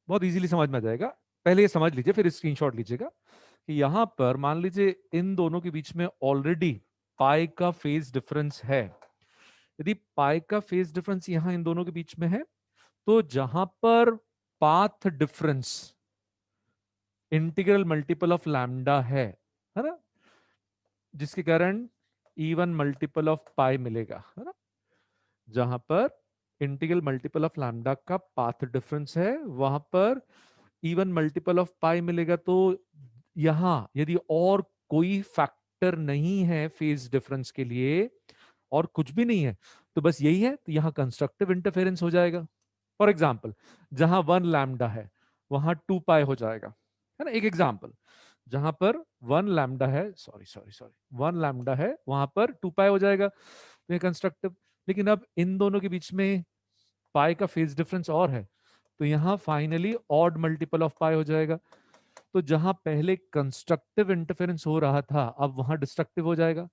बहुत इजीली समझ में आ जाएगा। पहले ये समझ लीजिए, फिर स्क्रीनशॉट लीजिएगा कि यहां पर मान लीजिए इन दोनों के बीच में ऑलरेडी पाई का फेज डिफरेंस है। यदि पाई का फेज डिफरेंस यहां इन दोनों के बीच में है, तो जहां पर path difference integral multiple of lambda है ना, जिसके कारण इवन मल्टीपल ऑफ पाई मिलेगा, है ना, जहां पर इंटीग्रल मल्टीपल ऑफ लैम्डा का पाथ डिफरेंस है वहां पर इवन मल्टीपल ऑफ पाई मिलेगा। तो यहां यदि और कोई फैक्टर नहीं है फेज डिफरेंस के लिए, और कुछ भी नहीं है, तो बस यही है, तो यहां कंस्ट्रक्टिव इंटरफेरेंस हो जाएगा। फॉर एग्जाम्पल, जहां 1 लैम्डा है वहां 2 पाई हो जाएगा, है ना। एक एग्जाम्पल, जहां पर 1 लैम्डा है, सॉरी सॉरी सॉरी, 1 लैम्डा है वहां पर 2 पाई हो जाएगा, तो ये कंस्ट्रक्टिव। लेकिन अब इन दोनों के बीच में पाई का फेज डिफरेंस और है, तो यहां फाइनली ऑड मल्टीपल ऑफ पाई हो जाएगा। तो जहां पहले कंस्ट्रक्टिव इंटरफेरेंस हो रहा था, अब वहां डिस्ट्रक्टिव हो जाएगा।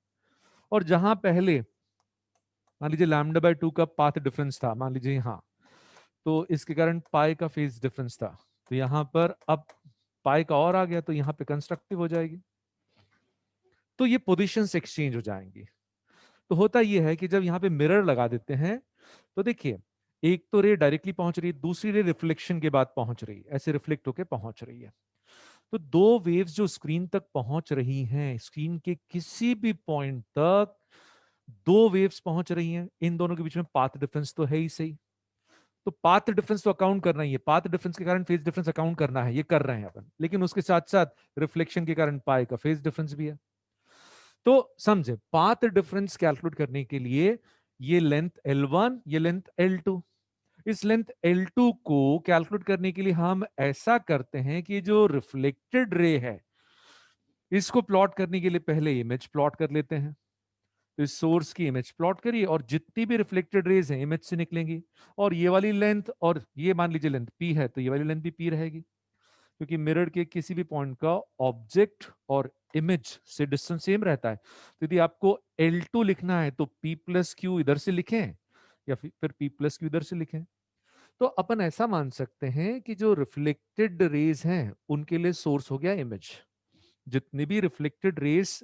और जहां पहले मान लीजिए λ/2 का पाथ डिफरेंस था, मान लीजिए हाँ, तो इसके कारण पाई का फेज डिफरेंस था, तो यहां पर अब पाई का और आ गया, तो यहां पे कंस्ट्रक्टिव हो जाएगी। तो ये पोजीशंस एक्सचेंज हो जाएंगी। तो होता यह है कि जब यहाँ पे मिरर लगा देते हैं, तो देखिए एक तो रे डायरेक्टली पहुंच रही है, दूसरी रे रिफ्लेक्शन के बाद पहुंच रही है, ऐसे रिफ्लेक्ट होके पहुंच रही है। तो दो वेव्स जो स्क्रीन तक पहुंच रही हैं, स्क्रीन के किसी भी पॉइंट तक दो वेव्स पहुंच रही हैं, इन दोनों के बीच में पाथ डिफरेंस तो है ही सही। तो पाथ डिफरेंस तो अकाउंट करना ही है, पाथ डिफरेंस के कारण फेज डिफरेंस अकाउंट करना है, ये कर रहे हैं अपन। लेकिन उसके साथ साथ रिफ्लेक्शन के कारण पाई का फेज डिफरेंस भी है। तो समझे, पाथ डिफरेंस कैलकुलेट करने के लिए ये लेंथ L1, ये लेंथ L2, इस लेंथ L2 को कैलकुलेट करने के लिए हम ऐसा करते हैं कि जो रिफ्लेक्टेड रे है, इसको प्लॉट करने के लिए पहले इमेज प्लॉट कर लेते हैं। तो इस सोर्स की इमेज प्लॉट करिए, और जितनी भी रिफ्लेक्टेड रेज हैं इमेज से निकलेंगी। और ये वाली लेंथ, और ये मान लीजिए लेंथ P है, तो ये वाली लेंथ भी P रहेगी, क्योंकि मिरर के किसी भी पॉइंट का ऑब्जेक्ट और इमेज से डिस्टेंस सेम रहता है। तो यदि आपको L2 लिखना है तो P+Q इधर से लिखें, या फिर P+Q इधर से लिखें। तो अपन ऐसा मान सकते हैं कि जो रिफ्लेक्टेड रेज हैं उनके लिए सोर्स हो गया इमेज। जितनी भी रिफ्लेक्टेड रेज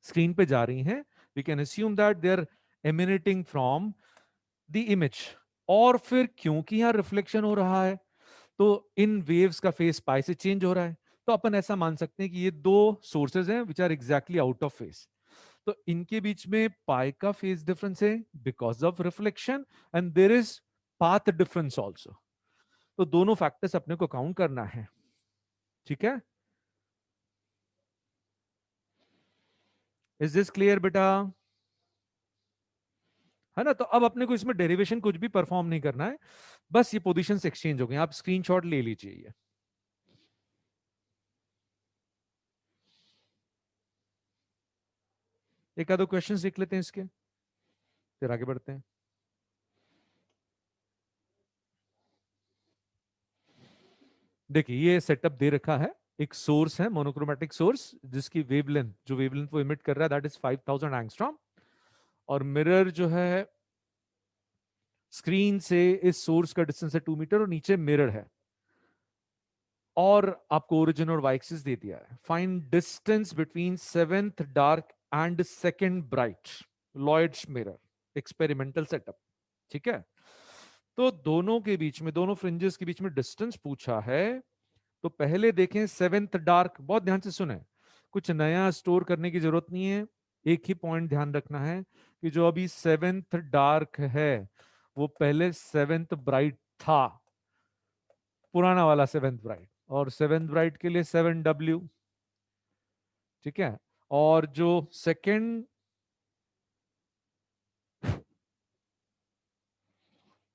स्क्रीन पे जा रही हैं, we can assume that they are emanating from the image. और फिर क्योंकि यहां रिफ्लेक्शन हो रहा है, तो इन वेव्स का फेस पाई से चेंज हो रहा है। तो अपन ऐसा मान सकते हैं कि ये दो सोर्सेज हैं which are exactly out of phase. तो इनके बीच में पाई का फेज डिफरेंस है because of reflection, and there is path difference also. तो दोनों फैक्टर्स अपने को काउंट करना है। ठीक है, इज दिस क्लियर बेटा? है ना। तो अब अपने को इसमें डेरिवेशन कुछ भी परफॉर्म नहीं करना है, बस ये पोजीशंस एक्सचेंज हो गए। आप स्क्रीनशॉट ले लीजिए ये। एक आधो क्वेश्चन लिख लेते हैं इसके, फिर आगे बढ़ते हैं। देखिए ये सेटअप दे रखा है, एक सोर्स है मोनोक्रोमेटिक सोर्स, जिसकी वेवलेंथ, जो वेवलेंथ वो इमिट कर रहा है दैट इज 5000 एंगस्ट्रॉम। और मिरर जो है स्क्रीन से इस सोर्स का डिस्टेंस है 2 मीटर, और नीचे मिरर है। और आपको ओरिजिन और वाई एक्सिस दे दिया है। Find distance between seventh dark and second bright, Lloyd's mirror, experimental setup. ठीक है, तो दोनों के बीच में, दोनों फ्रिंजेस के बीच में डिस्टेंस पूछा है। तो पहले देखें सेवेंथ डार्क, बहुत ध्यान से सुने, कुछ नया स्टोर करने की जरूरत नहीं है। एक ही पॉइंट ध्यान रखना है कि जो अभी सेवेंथ डार्क है वो पहले सेवेंथ ब्राइट था, पुराना वाला सेवेंथ ब्राइट। और सेवेंथ ब्राइट के लिए 7W। ठीक है, और जो सेकेंड,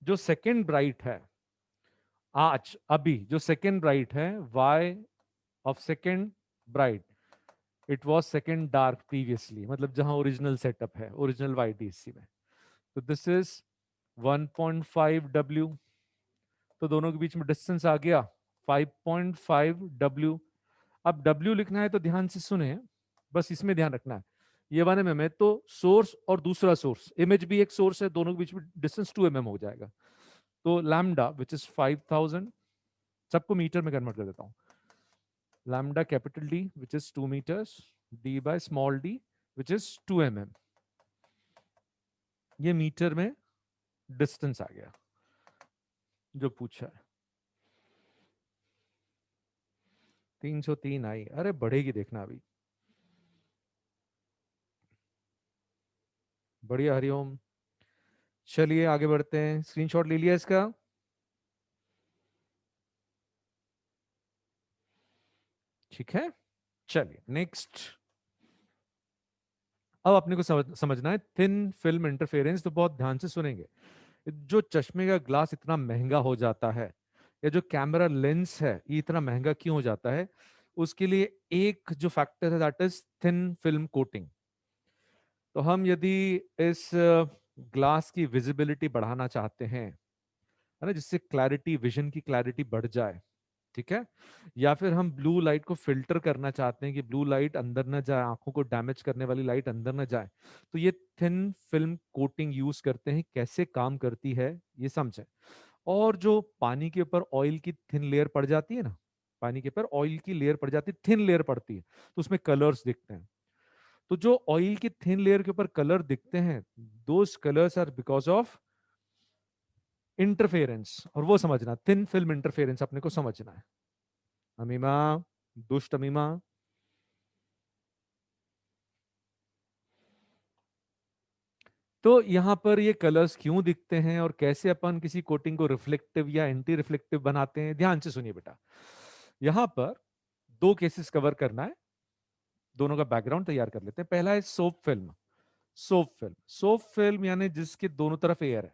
जो सेकेंड ब्राइट है आज अभी, जो सेकेंड ब्राइट है, Y of second bright, it was second dark previously, मतलब जहां ओरिजिनल सेटअप है, ओरिजिनल YDC में। तो दिस इज 1.5W। तो दोनों के बीच में डिस्टेंस आ गया 5.5W। अब W लिखना है तो ध्यान से सुने, बस इसमें ध्यान रखना है। ये वाले में तो सोर्स और दूसरा सोर्स, इमेज भी एक सोर्स है, दोनों के बीच में डिस्टेंस 2 mm हो जाएगा। तो लैम्डा विच इज 5000 सबको मीटर में कन्वर्ट कर देता हूं। Lambda capital D which is 2 metres, D by small d which is 2 mm। ये मीटर में डिस्टेंस आ गया जो पूछा है। 303 आई, अरे बढ़ेगी देखना अभी। बढ़िया हरिओम। चलिए आगे बढ़ते हैं, स्क्रीनशॉट ले लिया इसका। ठीक है, चलिए नेक्स्ट। अब अपने को समझना है थिन फिल्म इंटरफेरेंस, तो बहुत ध्यान से सुनेंगे। जो चश्मे का ग्लास इतना महंगा हो जाता है, या जो कैमरा लेंस है ये इतना महंगा क्यों हो जाता है, उसके लिए एक जो फैक्टर है that is thin film coating. तो हम यदि इस ग्लास की विजिबिलिटी बढ़ाना चाहते हैं, है ना, जिससे क्लैरिटी, विजन की क्लैरिटी बढ़ जाए, ठीक है, या फिर हम ब्लू लाइट को फिल्टर करना चाहते हैं कि ब्लू लाइट अंदर ना जाए, आंखों को डैमेज करने वाली लाइट अंदर ना जाए, तो ये थिन फिल्म कोटिंग यूज करते हैं। कैसे काम करती है ये समझें। और जो पानी के ऊपर ऑयल की थिन लेयर पड़ जाती है ना, पानी के ऊपर ऑयल की लेयर पड़ जाती है, थिन लेयर पड़ती है, तो उसमें कलर्स दिखते हैं। तो जो ऑयल की थिन लेयर के ऊपर कलर दिखते हैं, those colours are because of interference. और वो समझना, थिन फिल्म इंटरफेरेंस अपने को समझना है। अमीमा, दुष्ट अमीमा। तो यहां पर ये कलर्स क्यों दिखते हैं और कैसे अपन किसी कोटिंग को रिफ्लेक्टिव या एंटी रिफ्लेक्टिव बनाते हैं, ध्यान से सुनिए बेटा। यहां पर दो केसेस कवर करना है, दोनों का बैकग्राउंड तैयार कर लेते हैं। पहला है soap film. Soap film, soap film यानी जिसके दोनों तरफ एयर है,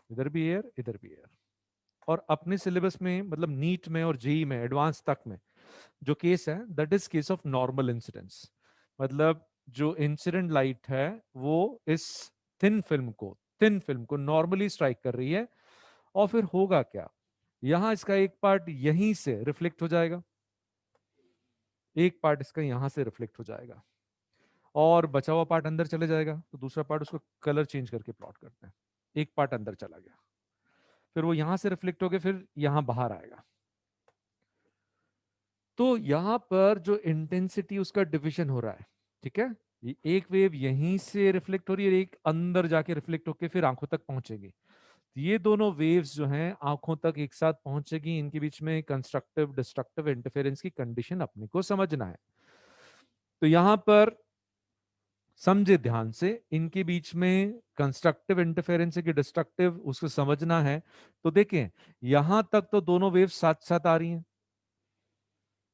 इधर भी एयर इधर भी एयर। और अपने सिलेबस में, मतलब नीट में और जेई में एडवांस तक में जो केस है that is case of normal incidence. मतलब जो इंसिडेंट लाइट है वो इस थिन फिल्म को नॉर्मली स्ट्राइक कर रही है, और फिर होगा क्या, यहां इसका एक पार्ट यहीं से रिफ्लेक्ट हो जाएगा, एक पार्ट इसका यहां से रिफ्लेक्ट हो जाएगा, और बचा हुआ पार्ट अंदर चले जाएगा। तो दूसरा पार्ट उसको कलर चेंज करके प्लॉट करते हैं। एक पार्ट अंदर चला गया, फिर वो यहां से रिफ्लेक्ट होकर फिर यहां बाहर आएगा। तो यहां पर जो इंटेंसिटी उसका डिविजन हो रहा है, ठीक है, ये एक वेव यहीं से रिफ्लेक्ट हो रही है, एक अंदर जाके रिफ्लेक्ट होके फिर आंखों तक पहुंचेगी। ये दोनों वेव्स जो हैं आंखों तक एक साथ पहुंचेगी, इनके बीच में कंस्ट्रक्टिव डिस्ट्रक्टिव इंटरफेरेंस की कंडीशन अपने को समझना है। तो यहां पर समझे ध्यान से, इनके बीच में कंस्ट्रक्टिव इंटरफेरेंस है कि डिस्ट्रक्टिव, उसको समझना है। तो देखें, यहां तक तो दोनों वेव्स साथ साथ आ रही हैं,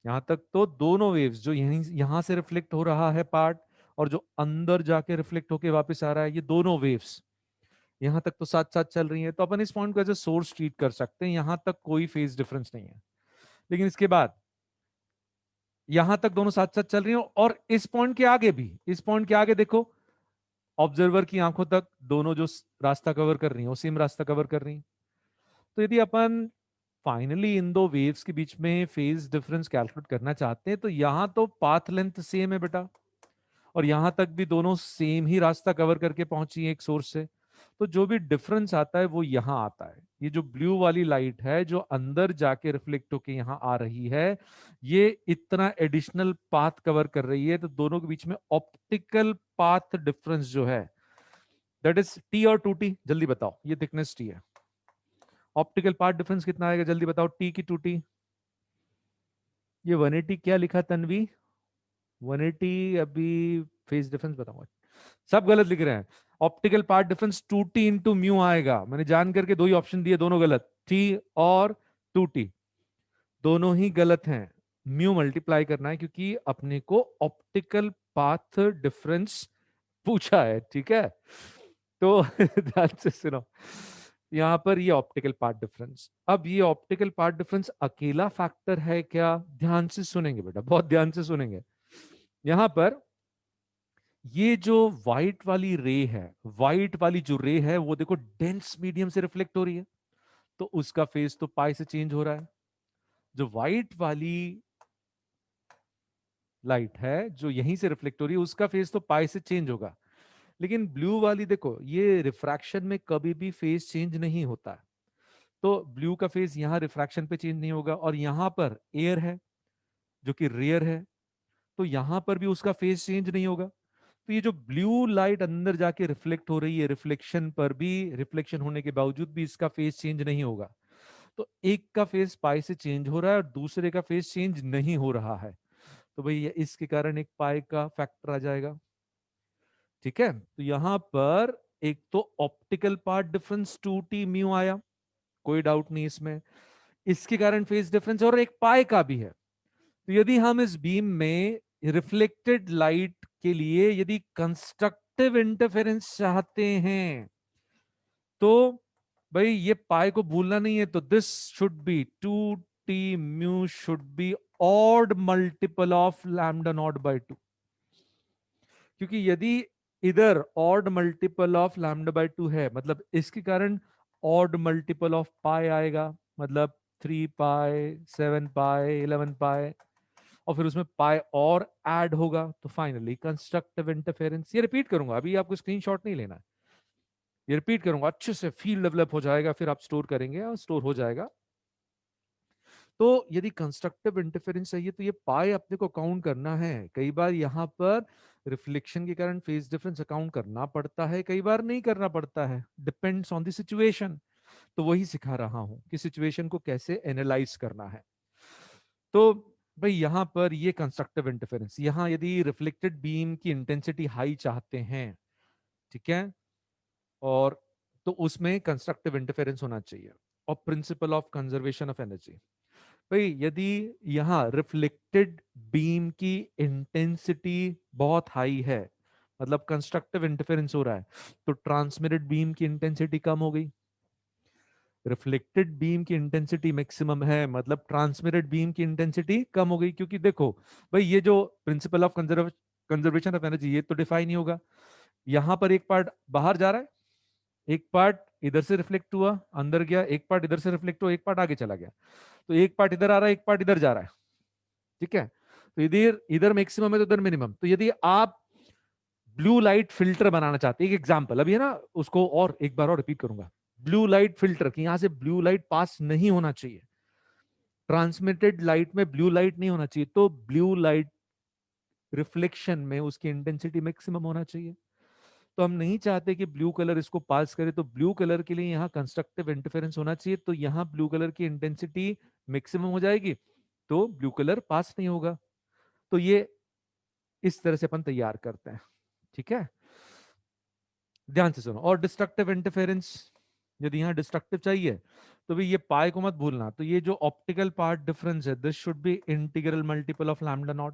यहां तक तो दोनों वेव्स, जो यहां से रिफ्लेक्ट हो रहा है पार्ट, और जो अंदर जाके रिफ्लेक्ट होके वापस आ रहा है, ये दोनों वेव्स यहां तक तो साथ साथ चल रही हैं। तो अपन इस पॉइंट को एज ए सोर्स ट्रीट कर सकते हैं, यहां तक कोई फेज डिफरेंस नहीं है। लेकिन इसके बाद यहां तक दोनों साथ साथ चल रही हैं, और इस पॉइंट के आगे भी, इस पॉइंट के आगे देखो, ऑब्जर्वर की आंखों तक दोनों जो रास्ता कवर कर रही हैं वो सेम रास्ता कवर कर रही हैं। तो यदि अपन फाइनली इन दो वेव्स के बीच में फेज डिफरेंस कैलकुलेट करना चाहते हैं, तो यहां तो पाथ लेंथ सेम है बेटा, और यहां तक भी दोनों सेम ही रास्ता कवर करके पहुंची है एक सोर्स से। तो जो भी डिफरेंस आता है वो यहां आता है। ये जो ब्लू वाली लाइट है जो अंदर जाके रिफ्लेक्ट होके यहां आ रही है, ये इतना एडिशनल पाथ कवर कर रही है, तो दोनों के बीच में ऑप्टिकल पाथ डिफरेंस जो है दैट इज टी और 2t। जल्दी बताओ, ये थिकनेस टी है, ऑप्टिकल पाथ डिफरेंस कितना आएगा, जल्दी बताओ, टी की 2t। ये 180 क्या लिखा तन्वी, 180 अभी फेज डिफरेंस बताऊंगा। सब गलत लिख रहे हैं। Optical path difference 2t into mu आएगा, मैंने जान करके दो ही ऑप्शन दिए, दोनों गलत, टी और 2t दोनों ही गलत हैं। म्यू मल्टीप्लाई करना है क्योंकि अपने को ऑप्टिकल पाथ डिफरेंस पूछा है, ठीक है। तो ध्यान से सुनो, यहां पर ये ऑप्टिकल पार्ट डिफरेंस, अब ये ऑप्टिकल पार्ट डिफरेंस अकेला फैक्टर है क्या, ध्यान से सुनेंगे बेटा, बहुत ध्यान से सुनेंगे। यहां पर ये जो व्हाइट वाली रे है, व्हाइट वाली जो रे है वो देखो डेंस मीडियम से रिफ्लेक्ट हो रही है, तो उसका फेज तो पाई से चेंज हो रहा है। जो व्हाइट वाली लाइट है जो यहीं से रिफ्लेक्ट हो रही है, उसका फेज तो पाई से चेंज होगा। लेकिन ब्लू वाली देखो, ये रिफ्रैक्शन में कभी भी फेज चेंज नहीं होता है, तो ब्लू का फेज यहाँ रिफ्रैक्शन पे चेंज नहीं होगा, और यहाँ पर एयर है जो कि रेयर है, तो यहां पर भी उसका फेज चेंज नहीं होगा। तो ये जो ब्लू लाइट अंदर जाके रिफ्लेक्ट हो रही है, रिफ्लेक्शन पर भी, रिफ्लेक्शन होने के बावजूद भी इसका फेज चेंज नहीं होगा। तो एक का फेज पाई से चेंज हो रहा है और दूसरे का फेज चेंज नहीं हो रहा है, तो भाई इसके कारण एक पाई का फैक्टर आ जाएगा। ठीक है, तो यहां पर एक तो optical path difference 2t mu आया, कोई डाउट नहीं इसमें, इसके कारण फेज डिफरेंस, और एक पाई का भी है। तो यदि हम इस बीम में रिफ्लेक्टेड लाइट के लिए यदि कंस्ट्रक्टिव इंटरफेरेंस चाहते हैं, तो भाई ये पाई को भूलना नहीं है, तो this should be 2t mu should be odd multiple of lambda naught by 2, क्योंकि यदि इधर odd multiple of lambda by 2 है, मतलब इसके कारण ऑड मल्टीपल ऑफ पाई आएगा, मतलब 3 पाई, 7 पाई, 11 पाई, और फिर उसमें पाई और ऐड होगा, तो फाइनली कंस्ट्रक्टिव इंटरफेरेंस। ये रिपीट करूंगा, अभी आपको स्क्रीनशॉट नहीं लेना है, ये रिपीट करूंगा, अच्छे से फील डेवलप हो जाएगा, फिर आप स्टोर करेंगे और स्टोर हो जाएगा। तो यदि कंस्ट्रक्टिव इंटरफेरेंस चाहिए तो ये पाई अपने को काउंट करना है। कई बार यहाँ पर रिफ्लेक्शन के कारण फेज डिफरेंस अकाउंट करना पड़ता है, कई बार नहीं करना पड़ता है, डिपेंड्स ऑन द सिचुएशन। तो वही सिखा रहा हूं कि सिचुएशन को कैसे एनालाइज करना है। तो भाई यहां पर ये कंस्ट्रक्टिव इंटरफेरेंस, यहां यदि रिफ्लेक्टेड बीम की इंटेंसिटी हाई चाहते हैं, ठीक है, और तो उसमें कंस्ट्रक्टिव इंटरफेरेंस होना चाहिए। और principle of conservation of energy, भाई यदि यहां रिफ्लेक्टेड बीम की इंटेंसिटी बहुत हाई है, मतलब कंस्ट्रक्टिव इंटरफेरेंस हो रहा है, तो ट्रांसमिटेड बीम की इंटेंसिटी कम हो गई। रिफ्लेक्टेड बीम की इंटेंसिटी मैक्सिमम है, मतलब ट्रांसमिटेड बीम की इंटेंसिटी कम हो गई, क्योंकि देखो भाई ये जो principle of conservation of energy, ये तो डिफाइन ही होगा। यहां पर एक पार्ट बाहर जा रहा है, एक पार्ट इधर से रिफ्लेक्ट हुआ अंदर गया, एक पार्ट इधर से रिफ्लेक्ट हुआ, एक पार्ट आगे चला गया, तो एक पार्ट इधर आ रहा है, एक पार्ट इधर जा रहा है। ठीक है, तो इधर इधर मैक्सिमम है तो इधर मिनिमम। तो यदि आप ब्लू लाइट फिल्टर बनाना चाहते हैं, एक एग्जांपल अभी है ना, उसको और एक बार और रिपीट करूंगा, ब्लू लाइट फिल्टर की यहां से ब्लू लाइट पास नहीं होना चाहिए, ट्रांसमिटेड लाइट में ब्लू लाइट नहीं होना चाहिए, तो ब्लू लाइट रिफ्लेक्शन में उसकी इंटेंसिटी मैक्सिमम होना चाहिए। तो हम नहीं चाहते कि ब्लू कलर इसको पास करे, तो ब्लू कलर के लिए यहाँ कंस्ट्रक्टिव इंटरफेरेंस होना चाहिए, तो यहाँ ब्लू कलर की इंटेंसिटी मैक्सिमम हो जाएगी, तो ब्लू कलर पास नहीं होगा। तो ये इस तरह से अपन तैयार करते हैं। ठीक है, ध्यान से सुनो। और डिस्ट्रक्टिव इंटरफेरेंस, यदि यहाँ डिस्ट्रक्टिव चाहिए तो भी ये पाई को मत भूलना, तो ये जो ऑप्टिकल पार्ट डिफरेंस है, this should be integral multiple of lambda not.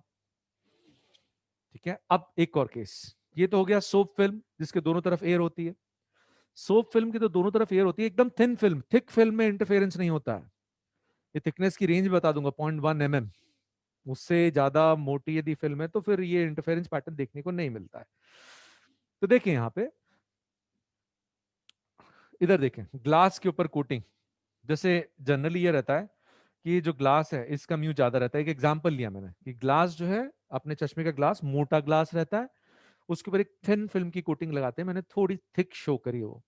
ठीक है, अब एक और केस, ये तो हो गया सोप फिल्म जिसके दोनों तरफ एयर होती है। सोप फिल्म की तो दोनों तरफ एयर होती है, एकदम थिन फिल्म, थिक फिल्म में इंटरफेरेंस नहीं होता है। ये थिकनेस की रेंज बता दूंगा, 0.1 mm, उससे ज्यादा मोटी यदि फिल्म है तो फिर ये इंटरफेरेंस पैटर्न देखने को नहीं मिलता है। तो देखें यहाँ पे, इधर देखें, ग्लास के ऊपर कोटिंग, जैसे जनरली ये रहता है कि जो ग्लास है इसका म्यू ज्यादा रहता है। एक एग्जांपल लिया मैंने कि ग्लास जो है, अपने चश्मे का ग्लास मोटा ग्लास रहता है, उसके ऊपर एक थिन फिल्म की कोटिंग लगाते हैं, मैंने थोड़ी थिक शो करी है वो।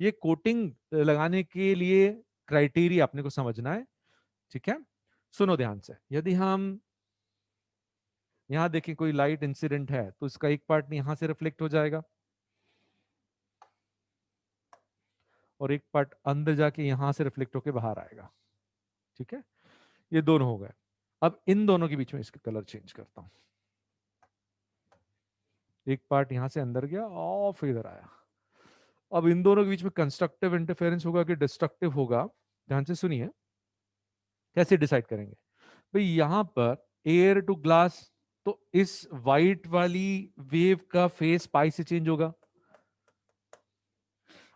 ये कोटिंग लगाने के लिए क्राइटेरिया अपने को समझना है। ठीक है, सुनो ध्यान से, यदि हम यहां देखें कोई लाइट इंसिडेंट है, तो इसका एक पार्ट यहां से रिफ्लेक्ट हो जाएगा और एक पार्ट अंदर जाके यहां से रिफ्लेक्ट होके बाहर आएगा। ठीक है, ये दोनों हो गए। अब इन दोनों के बीच में इसका कलर चेंज करता हूं, एक पार्ट यहां से अंदर गया और फिर इधर आया। अब इन दोनों के बीच में कंस्ट्रक्टिव इंटरफेरेंस होगा कि डिस्ट्रक्टिव होगा, ध्यान से सुनिए, कैसे डिसाइड करेंगे। भाई यहां पर एयर टू ग्लास, तो इस वाइट वाली वेव का फेस पाई से चेंज होगा,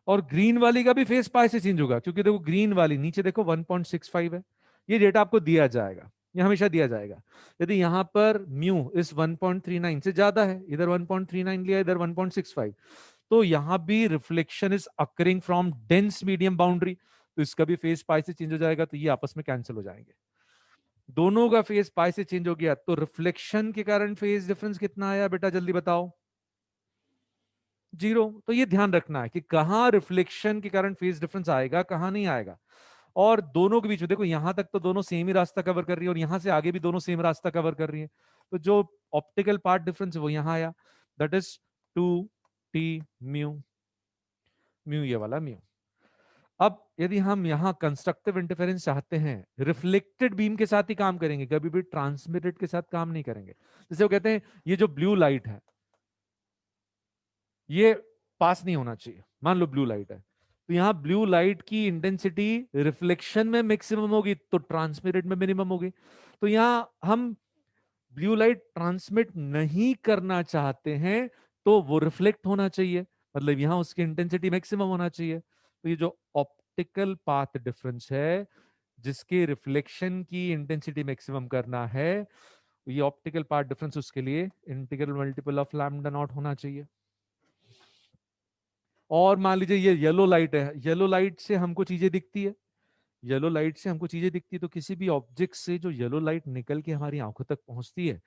और ग्रीन वाली का भी फेस पाई से चेंज होगा, क्योंकि देखो ग्रीन वाली नीचे देखो 1.65 है, ये डेटा आपको दिया जाएगा, ये हमेशा दिया जाएगा। यदि यहां पर म्यू इस 1.39 से ज्यादा है, इधर 1.39 लिया, इधर 1.65, तो यहां भी reflection is occurring from dense medium boundary, तो इसका भी फेस पाई से चेंज हो जाएगा, तो ये आपस में कैंसिल हो जाएंगे। दोनों का फेस पाई से चेंज हो गया, तो रिफ्लेक्शन के कारण फेस डिफरेंस कितना आया बेटा, जल्दी बताओ। जीरो। तो ये ध्यान रखना है कि कहाँ रिफ्लेक्शन के कारण फेज डिफरेंस आएगा, कहाँ नहीं आएगा। और दोनों के बीच में देखो, यहां तक तो दोनों सेम ही रास्ता कवर कर रही है और यहां से आगे भी दोनों सेम रास्ता कवर कर रही है। तो जो ऑप्टिकल पार्ट डिफरेंस है वो यहां आया, that is 2t mu, mu ये वाला म्यू। अब यदि हम यहां कंस्ट्रक्टिव इंटरफेरेंस चाहते हैं, रिफ्लेक्टेड बीम के साथ ही काम करेंगे, कभी भी ट्रांसमिटेड के साथ काम नहीं करेंगे। जैसे वो कहते हैं ये जो ब्लू लाइट है ये पास नहीं होना चाहिए, मान लो ब्लू लाइट है, तो यहां ब्लू लाइट की इंटेंसिटी रिफ्लेक्शन में मैक्सिमम होगी तो ट्रांसमिटेड में मिनिमम होगी। तो यहां हम ब्लू लाइट ट्रांसमिट नहीं करना चाहते हैं तो वो रिफ्लेक्ट होना चाहिए, मतलब यहां उसकी इंटेंसिटी मैक्सिमम होना चाहिए। तो ये जो ऑप्टिकल पाथ डिफरेंस है जिसके रिफ्लेक्शन की इंटेंसिटी मैक्सिमम करना है, ये ऑप्टिकल पाथ डिफरेंस, उसके लिए integral multiple of lambda not होना चाहिए। और मान लीजिए ये येलो लाइट है, येलो लाइट से हमको चीजें दिखती है, येलो लाइट से हमको चीजें दिखती है, तो किसी भी ऑब्जेक्ट से जो येलो लाइट निकल के हमारी आंखों तक पहुंचती है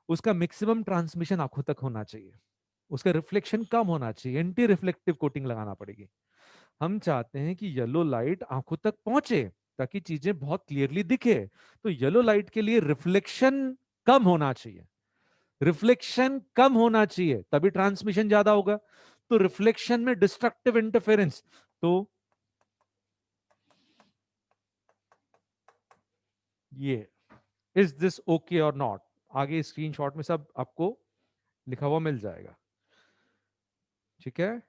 उसका मैक्सिमम ट्रांसमिशन आंखों तक होना चाहिए, उसका रिफ्लेक्शन कम होना चाहिए, एंटी रिफ्लेक्टिव कोटिंग लगाना पड़ेगी। हम चाहते हैं कि येलो लाइट आंखों तक पहुंचे ताकि चीजें बहुत क्लियरली दिखे, तो येलो लाइट के लिए रिफ्लेक्शन कम होना चाहिए, रिफ्लेक्शन कम होना चाहिए तभी ट्रांसमिशन ज्यादा होगा। तो रिफ्लेक्शन में डिस्ट्रक्टिव इंटरफेरेंस, तो ये इज दिस ओके और नॉट, आगे स्क्रीनशॉट में सब आपको लिखा हुआ मिल जाएगा। ठीक है,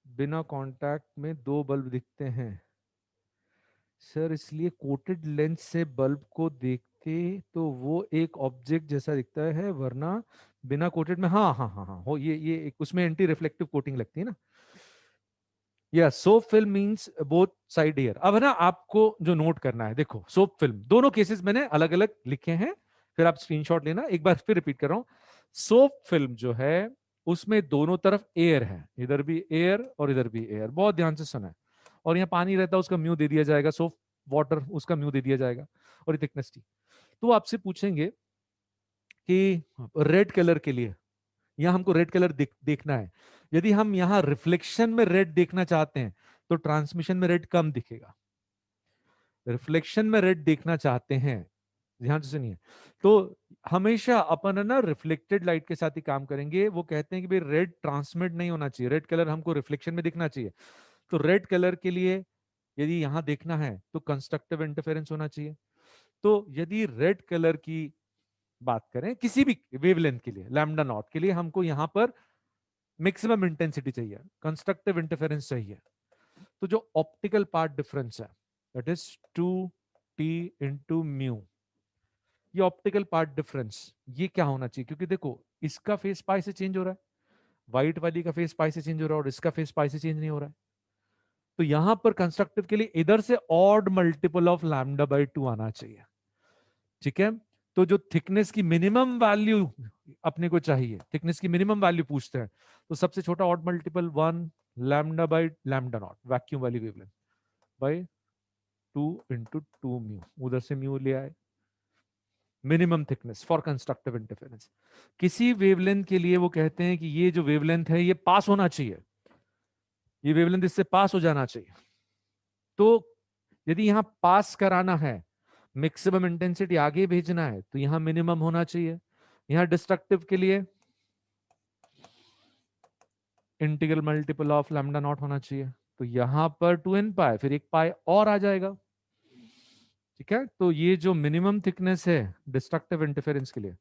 बिना कांटेक्ट में दो बल्ब दिखते हैं सर, इसलिए कोटेड लेंस से बल्ब को देखते तो वो एक ऑब्जेक्ट जैसा दिखता है, वरना बिना कोटेड में, हाँ हाँ हाँ हाँ हो, ये एक उसमें एंटी रिफ्लेक्टिव कोटिंग लगती है ना। या soap film means both side year. अब है ना, आपको जो नोट करना है, देखो सोप फिल्म दोनों केसेस मैंने अलग अलग लिखे हैं, फिर आप स्क्रीनशॉट लेना, एक बार फिर रिपीट कर रहा हूं। सोप फिल्म जो है उसमें दोनों तरफ एयर है, इधर भी एयर और इधर भी एयर, बहुत ध्यान से सुना है। और यहाँ पानी रहता है उसका म्यू दे दिया जाएगा, सोप वाटर उसका म्यू दे दिया जाएगा, और थिकनेस टी। तो आपसे पूछेंगे कि रेड कलर के लिए, यहाँ हमको रेड कलर देखना है, यदि हम यहाँ रिफ्लेक्शन में रेड देखना चाहते हैं तो ट्रांसमिशन में रेड कम दिखेगा, रिफ्लेक्शन में रेड देखना चाहते हैं, ध्यान से सुनिए, तो हमेशा अपन है ना रिफ्लेक्टेड लाइट के साथ ही काम करेंगे। वो कहते हैं कि भाई रेड ट्रांसमिट नहीं होना चाहिए, रेड कलर हमको रिफ्लेक्शन में दिखना चाहिए। तो रेड कलर के लिए यदि यहां देखना है तो कंस्ट्रक्टिव इंटरफेरेंस होना चाहिए। तो यदि रेड कलर की बात करें किसी भी वेवलेंथ के लिए, लैम्डा नॉट के लिए हमको यहां पर मैक्सिमम इंटेंसिटी चाहिए, कंस्ट्रक्टिव इंटरफेरेंस चाहिए। तो जो ऑप्टिकल पार्ट डिफरेंस है that is 2t into mu, ये ऑप्टिकल पार्ट डिफरेंस ये क्या होना चाहिए, क्योंकि देखो इसका फेस पाई से चेंज हो रहा है, व्हाइट वाली का फेस पाई से चेंज हो रहा है और इसका फेस पाई से चेंज नहीं हो रहा है। तो यहां पर कंस्ट्रक्टिव के लिए इधर से odd multiple of lambda by 2 आना चाहिए। ठीक है, तो जो थिकनेस की मिनिमम वैल्यू अपने को चाहिए, थिकनेस की मिनिमम वैल्यू पूछते हैं, तो सबसे छोटा odd multiple 1 lambda by lambda naught, vacuum वाली वेवलेंथ, बाई 2 इंटू 2 म्यू, उधर से म्यू ले आए, minimum thickness for constructive interference. किसी वेवलेंथ के लिए वो कहते हैं कि ये जो वेवलेंथ है ये पास होना चाहिए, ये वेवलेंथ इससे पास हो जाना चाहिए। तो यदि यहां पास कराना है, मैक्सिमम इंटेंसिटी आगे भेजना है, तो यहां मिनिमम होना चाहिए। यहां डिस्ट्रक्टिव के लिए integral multiple of lambda not होना चाहिए, तो यहां पर 2n पाई, फिर एक पाई और आ जाएगा। ठीक है, तो ये जो मिनिमम थिकनेस है डिस्ट्रक्टिव इंटरफेरेंस के लिए,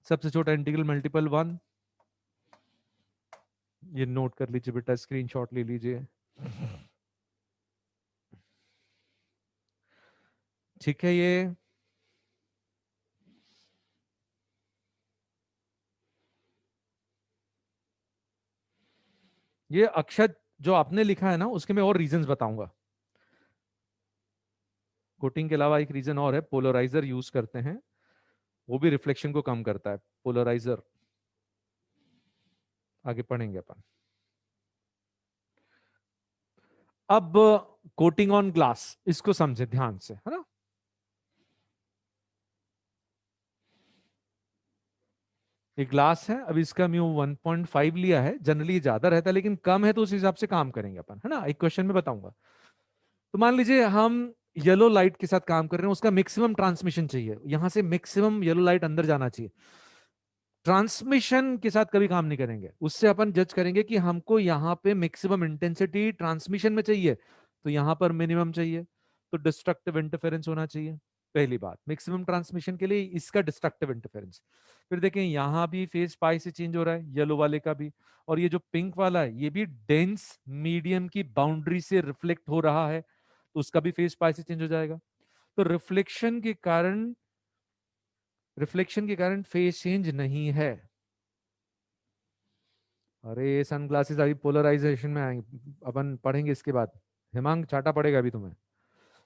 सबसे छोटा इंटीग्रल मल्टीपल 1, ये नोट कर लीजिए बेटा, स्क्रीनशॉट ले लीजिए। ठीक है, ये अक्षर जो आपने लिखा है ना उसके मैं और रीजंस बताऊंगा। कोटिंग के अलावा एक रीजन और है, पोलराइजर यूज करते हैं, वो भी रिफ्लेक्शन को कम करता है, पोलराइजर आगे पढ़ेंगे अपन। अब कोटिंग ऑन ग्लास, इसको समझे ध्यान से, है ना। ये ग्लास है, अब इसका म्यू 1.5 लिया है, जनरली ज्यादा रहता है लेकिन कम है तो उस हिसाब से काम करेंगे अपन, है ना, एक क्वेश्चन में बताऊंगा। तो मान लीजिए हम येलो लाइट के साथ काम कर रहे हैं, उसका मैक्सिमम ट्रांसमिशन चाहिए, यहां से मैक्सिमम येलो लाइट अंदर जाना चाहिए। ट्रांसमिशन के साथ कभी काम नहीं करेंगे, उससे अपन जज करेंगे कि हमको यहाँ पे मैक्सिमम इंटेंसिटी ट्रांसमिशन में चाहिए तो यहाँ पर मिनिमम चाहिए, तो डिस्ट्रक्टिव इंटरफेरेंस होना चाहिए। पहली बात, मैक्सिमम ट्रांसमिशन के लिए इसका डिस्ट्रक्टिव इंटरफेरेंस। फिर देखें यहाँ भी फेज पाई से चेंज हो रहा है, येलो वाले का भी, और ये जो पिंक वाला है ये भी डेंस मीडियम की बाउंड्री से रिफ्लेक्ट हो रहा है, तो उसका भी फेज पाई से चेंज हो जाएगा। तो रिफ्लेक्शन के कारण फेज चेंज नहीं है। अरे सनग्लासेस अभी पोलराइजेशन में आएंगे, अपन पढ़ेंगे इसके बाद, हिमांक चाटा पड़ेगा अभी तुम्हें।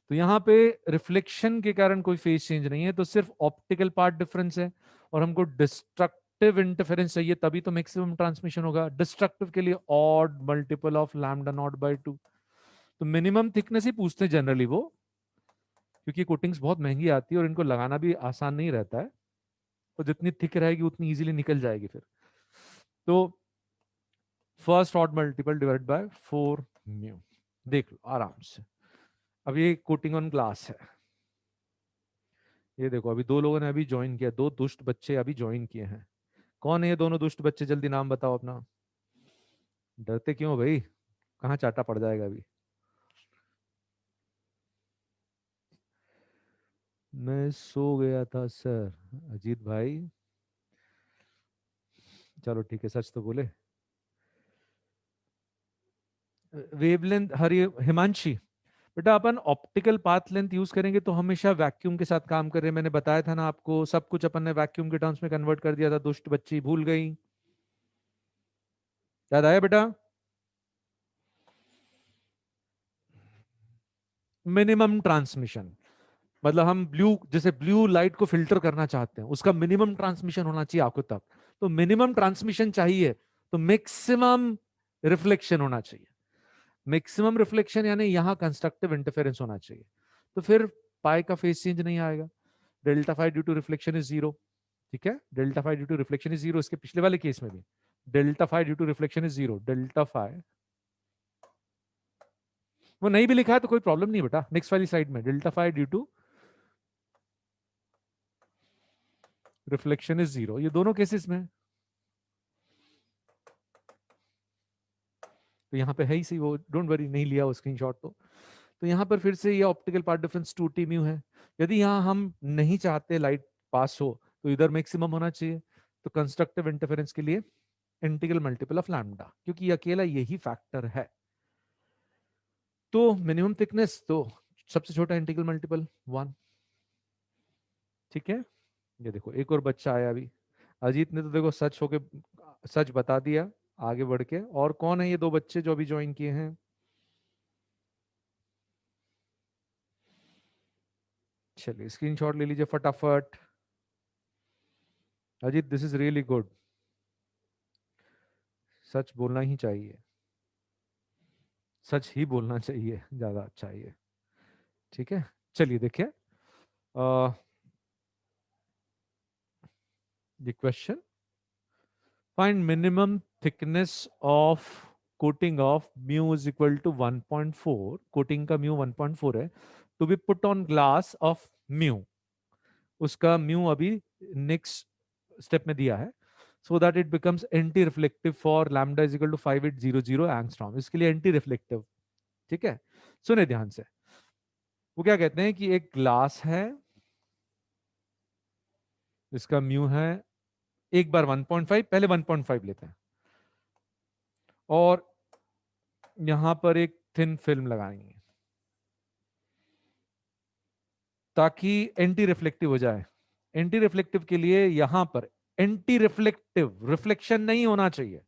तो यहाँ पे रिफ्लेक्शन के कारण कोई फेज चेंज नहीं है, तो सिर्फ ऑप्टिकल पार्ट डिफरेंस है, और हमको डिस्ट्रक्टिव इंटरफेरेंस चाहिए तभी तो मैक्सिमम ट्रांसमिशन होगा। डिस्ट्रक्टिव के लिए odd multiple of lambda naught by 2। तो मिनिमम थिकनेस ही पूछते हैं जनरली वो, क्योंकि कोटिंग्स बहुत महंगी आती है और इनको लगाना भी आसान नहीं रहता है, तो जितनी थिक रहेगी उतनी इजीली निकल जाएगी फिर। तो first odd multiple divide by 4 mu, देख लो आराम से। अब ये कोटिंग ऑन ग्लास है, ये देखो अभी दो लोगों ने अभी ज्वाइन किया, दो दुष्ट बच्चे अभी ज्वाइन किए हैं। कौन है ये दोनों दुष्ट बच्चे, जल्दी नाम बताओ अपना। डरते क्यों भाई, कहाँ चाटा पड़ जाएगा अभी। मैं सो गया था सर। अजीत भाई, चलो ठीक है, सच तो बोले। वेवलेंथ, हरि हिमांशी, बेटा अपन ऑप्टिकल पाथ लेंथ यूज करेंगे तो हमेशा वैक्यूम के साथ काम कर रहे हैं, मैंने बताया था ना आपको, सब कुछ अपन ने वैक्यूम के टर्म्स में कन्वर्ट कर दिया था, दुष्ट बच्ची भूल गई, याद आया बेटा। मिनिमम ट्रांसमिशन, मतलब हम ब्लू, जैसे ब्लू लाइट को फिल्टर करना चाहते हैं, उसका मिनिमम ट्रांसमिशन होना चाहिए आंखों तक, तो मिनिमम ट्रांसमिशन चाहिए तो मैक्सिमम रिफ्लेक्शन होना चाहिए। मैक्सिमम रिफ्लेक्शन यानी यहां कंस्ट्रक्टिव इंटरफेरेंस होना चाहिए, तो फिर पाई का फेज चेंज नहीं आएगा। Delta phi due to reflection is zero, ठीक है, delta phi due to reflection is zero, इसके पिछले वाले केस में भी delta phi due to reflection is zero, delta phi, वो नहीं भी लिखा है तो कोई प्रॉब्लम नहीं बेटा, नेक्स्ट वाली स्लाइड में delta phi due to reflection is zero, ये दोनों केसेस में। तो यहाँ पे है ही सही वो, डोंट वरी, नहीं लिया वो स्क्रीनशॉट तो यहाँ पर फिर से ये optical path difference 2t mu है। यदि यहाँ हम नहीं चाहते लाइट पास हो तो इधर मैक्सिमम होना चाहिए, तो कंस्ट्रक्टिव इंटरफेरेंस के लिए इंटीग्रल मल्टीपल ऑफ लैम्डा, क्योंकि अकेला यही फैक्टर है। तो मिनिमम थिकनेस तो सबसे छोटा इंटीग्रल मल्टीपल 1, ठीक है। ये देखो एक और बच्चा आया अभी, अजीत ने तो देखो सच होके सच बता दिया आगे बढ़ के। और कौन है ये दो बच्चे जो अभी ज्वाइन किए हैं, चलिए स्क्रीनशॉट ले लीजिए फटाफट। Ajit this is really good, सच बोलना ही चाहिए, सच ही बोलना चाहिए, ज्यादा अच्छा है ये, ठीक है। चलिए देखिए the question, find minimum thickness of coating of mu is equal to 1.4, coating का म्यू 1.4 है, to be put on glass of mu, उसका म्यू अभी नेक्स्ट स्टेप में दिया है, so that it becomes anti reflective for lambda is equal to 5800 angstrom, इसके लिए anti reflective, ठीक है। सुने ध्यान से, वो क्या कहते हैं कि एक ग्लास है, इसका म्यू है, एक बार 1.5, पहले 1.5 लेते हैं, और यहां पर एक थिन फिल्म लगाएंगे ताकि एंटी रिफ्लेक्टिव हो जाए। एंटी रिफ्लेक्टिव के लिए यहां पर एंटी रिफ्लेक्टिव, रिफ्लेक्शन नहीं होना चाहिए,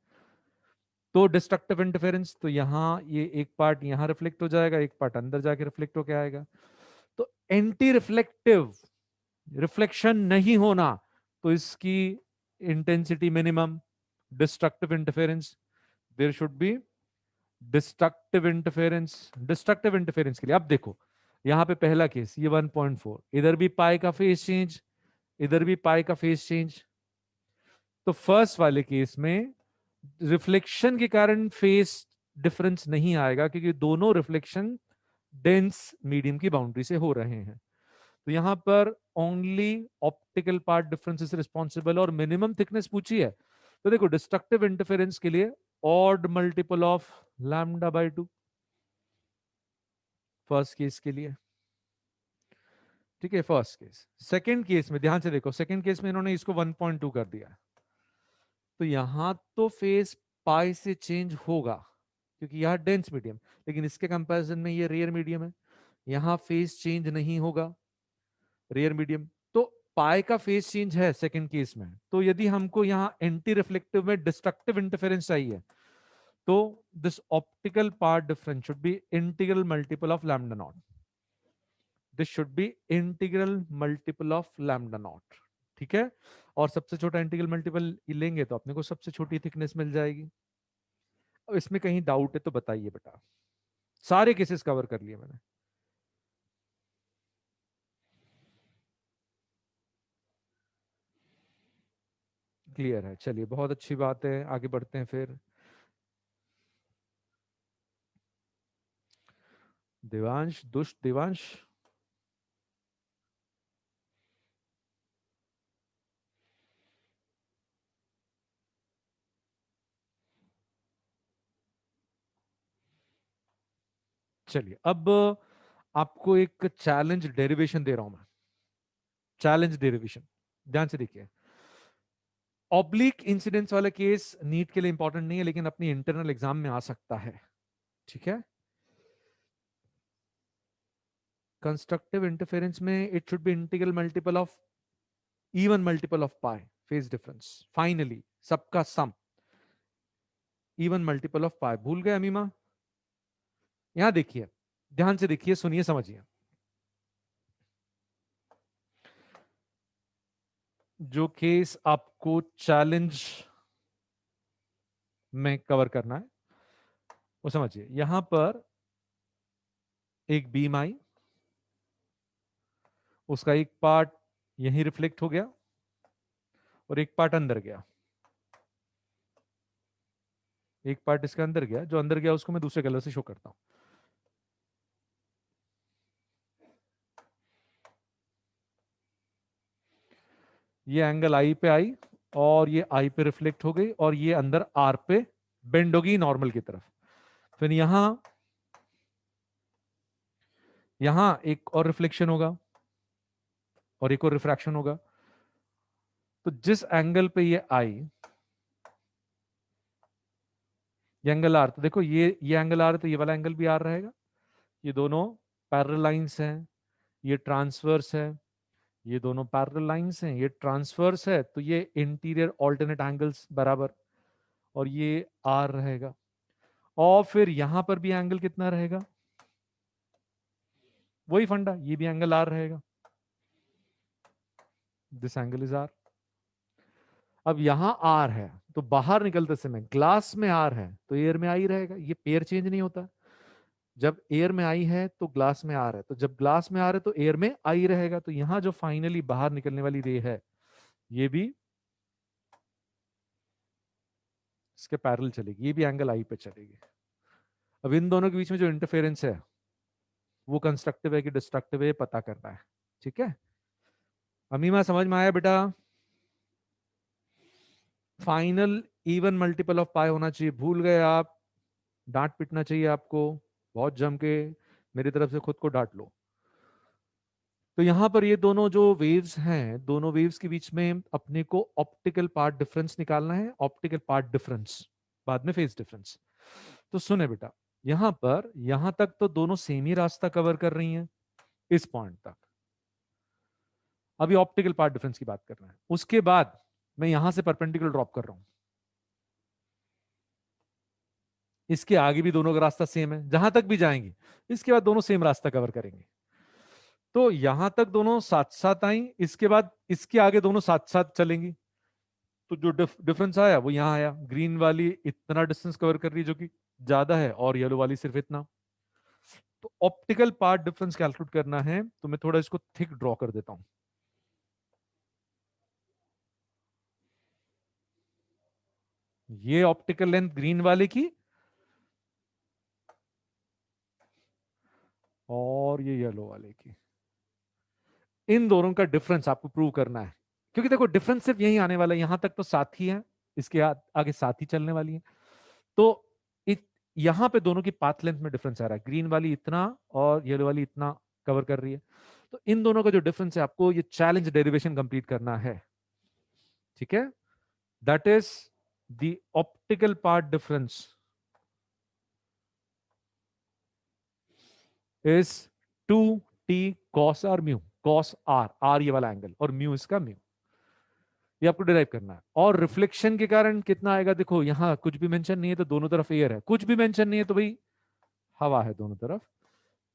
तो डिस्ट्रक्टिव इंटरफेरेंस, तो यहां ये एक पार्ट यहां रिफ्लेक्ट हो जाएगा, एक पार्ट अंदर जाके रिफ्लेक्ट होके आएगा। तो एंटी रिफ्लेक्टिव, रिफ्लेक्शन नहीं होना, तो इसकी intensity minimum, destructive interference, there should be destructive interference. Destructive interference के लिए अब देखो, यहां पे पहला केस ये 1.4, इधर भी पाई का फेज चेंज, इधर भी पाई का फेज चेंज, तो फर्स्ट वाले केस में रिफ्लेक्शन के कारण फेस डिफरेंस नहीं आएगा, क्योंकि दोनों रिफ्लेक्शन डेंस मीडियम की बाउंड्री से हो रहे हैं। तो यहां पर only optical path difference is responsible, और मिनिमम थिकनेस पूछी है तो देखो डिस्ट्रक्टिव इंटरफेरेंस के लिए odd multiple of λ/2 first case के लिए। ठीक है, फर्स्ट केस। सेकंड केस में ध्यान से देखो, सेकंड केस में इन्होंने इसको 1.2 कर दिया, तो यहां तो फेस पाई से चेंज होगा क्योंकि यह डेंस मीडियम, लेकिन इसके कंपैरिजन में ये रेयर मीडियम है, यहां फेस चेंज नहीं होगा, रेयर मीडियम। तो पाई का फेस चेंज है सेकंड केस में, तो यदि हमको यहां एंटी रिफ्लेक्टिव में डिस्ट्रक्टिव इंटरफेरेंस चाहिए तो this optical path difference should be integral multiple of lambda not, this should be integral multiple of lambda not. ठीक है, और सबसे छोटा इंटीग्रल मल्टीपल लेंगे तो अपने को सबसे छोटी थिकनेस मिल जाएगी। अब इसमें कहीं डाउट है तो बताइए बेटा, सारे केसेस कवर कर लिए मैंने। क्लियर है, चलिए बहुत अच्छी बात है, आगे बढ़ते हैं फिर। देवांश, दुष्ट देवांश। चलिए अब आपको एक चैलेंज डेरिवेशन दे रहा हूं मैं, चैलेंज डेरिवेशन, ध्यान से देखिए। ऑब्लिक इंसिडेंस वाला केस नीट के लिए इंपॉर्टेंट नहीं है, लेकिन अपनी इंटरनल एग्जाम में आ सकता है। ठीक है, कंस्ट्रक्टिव इंटरफेरेंस में it should be integral multiple of even multiple of pi phase difference, finally सबका सम इवन मल्टीपल ऑफ पाई। भूल गए अमीमा? यहां देखिए, ध्यान से देखिए, सुनिए समझिए। जो केस आपको चैलेंज में कवर करना है वो समझिए। यहां पर एक बीम आई, उसका एक पार्ट यहीं रिफ्लेक्ट हो गया और एक पार्ट अंदर गया, एक पार्ट इसके अंदर गया, जो अंदर गया उसको मैं दूसरे कलर से शो करता हूं। ये एंगल आई पे आई और ये आई पे रिफ्लेक्ट हो गई और ये अंदर आर पे बेंड होगी नॉर्मल की तरफ। फिर यहां एक और रिफ्लेक्शन होगा और एक और रिफ्रैक्शन होगा। तो जिस एंगल पे ये आई, ये एंगल आर, तो देखो ये एंगल आर है तो ये वाला एंगल भी आर रहेगा। ये दोनों पैरेलल लाइंस हैं, ये ट्रांसवर्स है, ये दोनों पैरेलल लाइंस हैं, ये ट्रांसवर्स है, तो ये इंटीरियर ऑल्टरनेट एंगल्स बराबर, और ये आर रहेगा। और फिर यहां पर भी एंगल कितना रहेगा, वही फंडा, ये भी एंगल आर रहेगा, दिस एंगल इज आर। अब यहां आर है तो बाहर निकलते समय ग्लास में आर है तो एयर में आई रहेगा, ये पेयर चेंज नहीं होता। जब एयर में आई है तो ग्लास में आर है, तो जब ग्लास में आर है तो एयर में आई रहेगा। तो यहां जो फाइनली बाहर निकलने वाली रे है ये भी इसके पैरेलल चलेगी, ये भी एंगल आई पे चलेगी। अब इन दोनों के बीच में जो इंटरफेरेंस है वो कंस्ट्रक्टिव है कि डिस्ट्रक्टिव है, पता करना है। ठीक है, अमीमा समझ में आया बेटा? फाइनल इवन मल्टीपल ऑफ पाई होना चाहिए, भूल गए आप? डांट पिटना चाहिए आपको, बहुत जम के मेरी तरफ से खुद को डांट लो। तो यहां पर ये दोनों जो वेव्स हैं, दोनों वेव्स के बीच में अपने को ऑप्टिकल पार्ट डिफरेंस निकालना है, ऑप्टिकल पार्ट डिफरेंस, बाद में फेज डिफरेंस। तो सुने बेटा, यहां पर यहां तक तो दोनों सेम ही रास्ता कवर कर रही हैं, इस पॉइंट तक। अभी ऑप्टिकल पार्ट डिफरेंस की बात करना है, उसके बाद मैं यहां से परपेंडिकुलर ड्रॉप कर रहा हूं। इसके आगे भी दोनों का रास्ता सेम है, जहां तक भी जाएंगे इसके बाद दोनों सेम रास्ता कवर करेंगे। तो यहां तक दोनों साथ साथ आई, इसके बाद इसके आगे दोनों साथ साथ चलेंगी। तो जो डिफरेंस आया वो यहां आया, ग्रीन वाली इतना डिस्टेंस कवर कर रही है जो कि ज्यादा है, और येलो वाली सिर्फ इतना। तो ऑप्टिकल पार्ट डिफरेंस कैलकुलेट करना है तो मैं थोड़ा इसको थिक ड्रॉ कर देता हूं। ये ऑप्टिकल लेंथ ग्रीन वाले की और ये येलो वाले की, इन दोनों का डिफरेंस आपको प्रूव करना है। क्योंकि देखो डिफरेंस सिर्फ यही आने वाला है, यहां तक तो साथ ही है, इसके आगे साथ ही चलने वाली है। तो यहां पे दोनों की पाथ लेंथ में डिफरेंस आ रहा है, ग्रीन वाली इतना और येलो वाली इतना कवर कर रही है। तो इन दोनों का जो डिफरेंस है, आपको ये चैलेंज डेरिवेशन कंप्लीट करना है। ठीक है, that is the optical path difference is 2t cos r mu, cos r, r ये वाला एंगल और म्यू इसका म्यू, ये आपको डिराइव करना है। और रिफ्लेक्शन के कारण कितना आएगा, देखो यहां कुछ भी मेंशन नहीं है तो दोनों तरफ एयर है, कुछ भी मेंशन नहीं है तो भाई हवा है दोनों तरफ।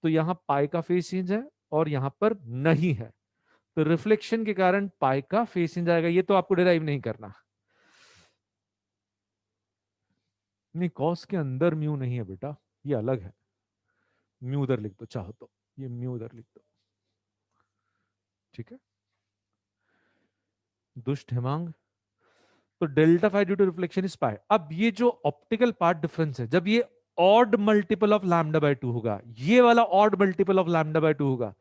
तो यहां पाई का फेस चेंज है और यहां पर नहीं है, तो रिफ्लेक्शन के कारण पाई का फेस चेंज आएगा। ये तो आपको डिराइव नहीं करना। नहीं, कॉस के अंदर म्यू नहीं है बेटा, ये अलग है। म्यू उधर लिख दो चाहो तो, ये म्यू उधर लिख दो। ठीक है, दुष्ट हेमांग। तो delta phi due to reflection is pi. अब ये जो ऑप्टिकल पार्ट डिफरेंस है, जब ये odd multiple of lambda by 2 होगा, ये वाला odd multiple of lambda by 2 होगा,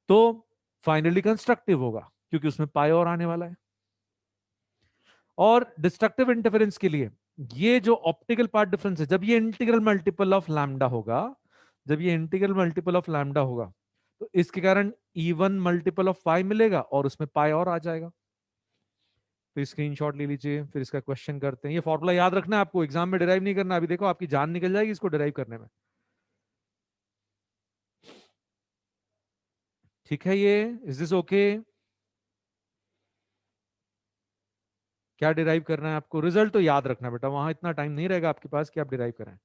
तो फाइनली कंस्ट्रक्टिव होगा, क्योंकि उसमें पाई और आने वाला है। और डिस्ट्रक्टिव इंटरफेरेंस के लिए ये जो ऑप्टिकल पार्ट डिफरेंस है, जब ये इंटीग्रल मल्टीपल ऑफ लैम्डा होगा, जब ये इंटीग्रल मल्टीपल ऑफ लैम्डा होगा, तो इसके कारण इवन मल्टीपल ऑफ पाई मिलेगा और उसमें पाई और आ जाएगा। तो स्क्रीनशॉट ले लीजिए, फिर इसका क्वेश्चन करते हैं। ये फॉर्मूला याद रखना है आपको, एग्जाम में डिराइव नहीं करना। अभी देखो आपकी जान निकल जाएगी इसको डिराइव करने में। ठीक है, ये इज दिस ओके? क्या डिराइव करना है आपको? रिजल्ट तो याद रखना बेटा, वहां इतना टाइम नहीं रहेगा आपके पास कि आप डिराइव करें।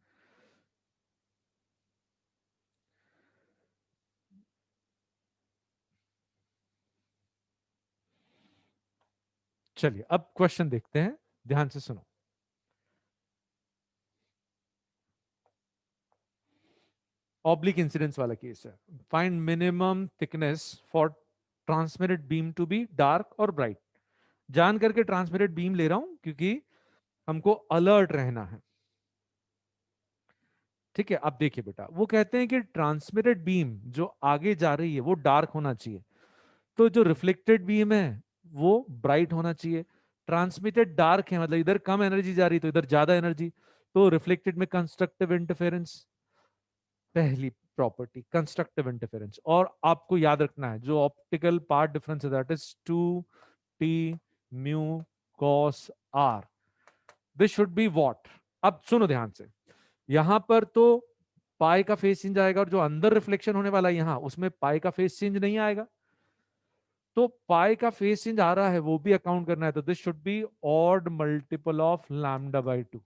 चलिए अब क्वेश्चन देखते हैं, ध्यान से सुनो। ऑब्लिक इंसिडेंस वाला केस है। Find minimum thickness for transmitted beam to be dark और ब्राइट। जान करके ट्रांसमिटेड बीम ले रहा हूं क्योंकि हमको अलर्ट रहना है। ठीक है, अब देखिए बेटा, वो कहते हैं कि ट्रांसमिटेड बीम जो आगे जा रही है वो डार्क होना चाहिए, तो जो रिफ्लेक्टेड बीम है वो ब्राइट होना चाहिए। ट्रांसमिटेड डार्क है मतलब इधर कम एनर्जी जा रही तो इधर ज्यादा एनर्जी, तो रिफ्लेक्टेड में कंस्ट्रक्टिव इंटरफेरेंस, पहली प्रॉपर्टी कंस्ट्रक्टिव इंटरफेरेंस। और आपको याद रखना है जो ऑप्टिकल पार्ट डिफरेंस है that is 2t mu cos r, this should be what. अब सुनो ध्यान से, यहां पर तो पाई का फेस चेंज आएगा और जो अंदर रिफ्लेक्शन होने वाला है यहां, उसमें पाई का फेस चेंज नहीं आएगा। तो पाई का फेस चेंज आ रहा है वो भी अकाउंट करना है, तो this should be odd multiple of lambda by 2।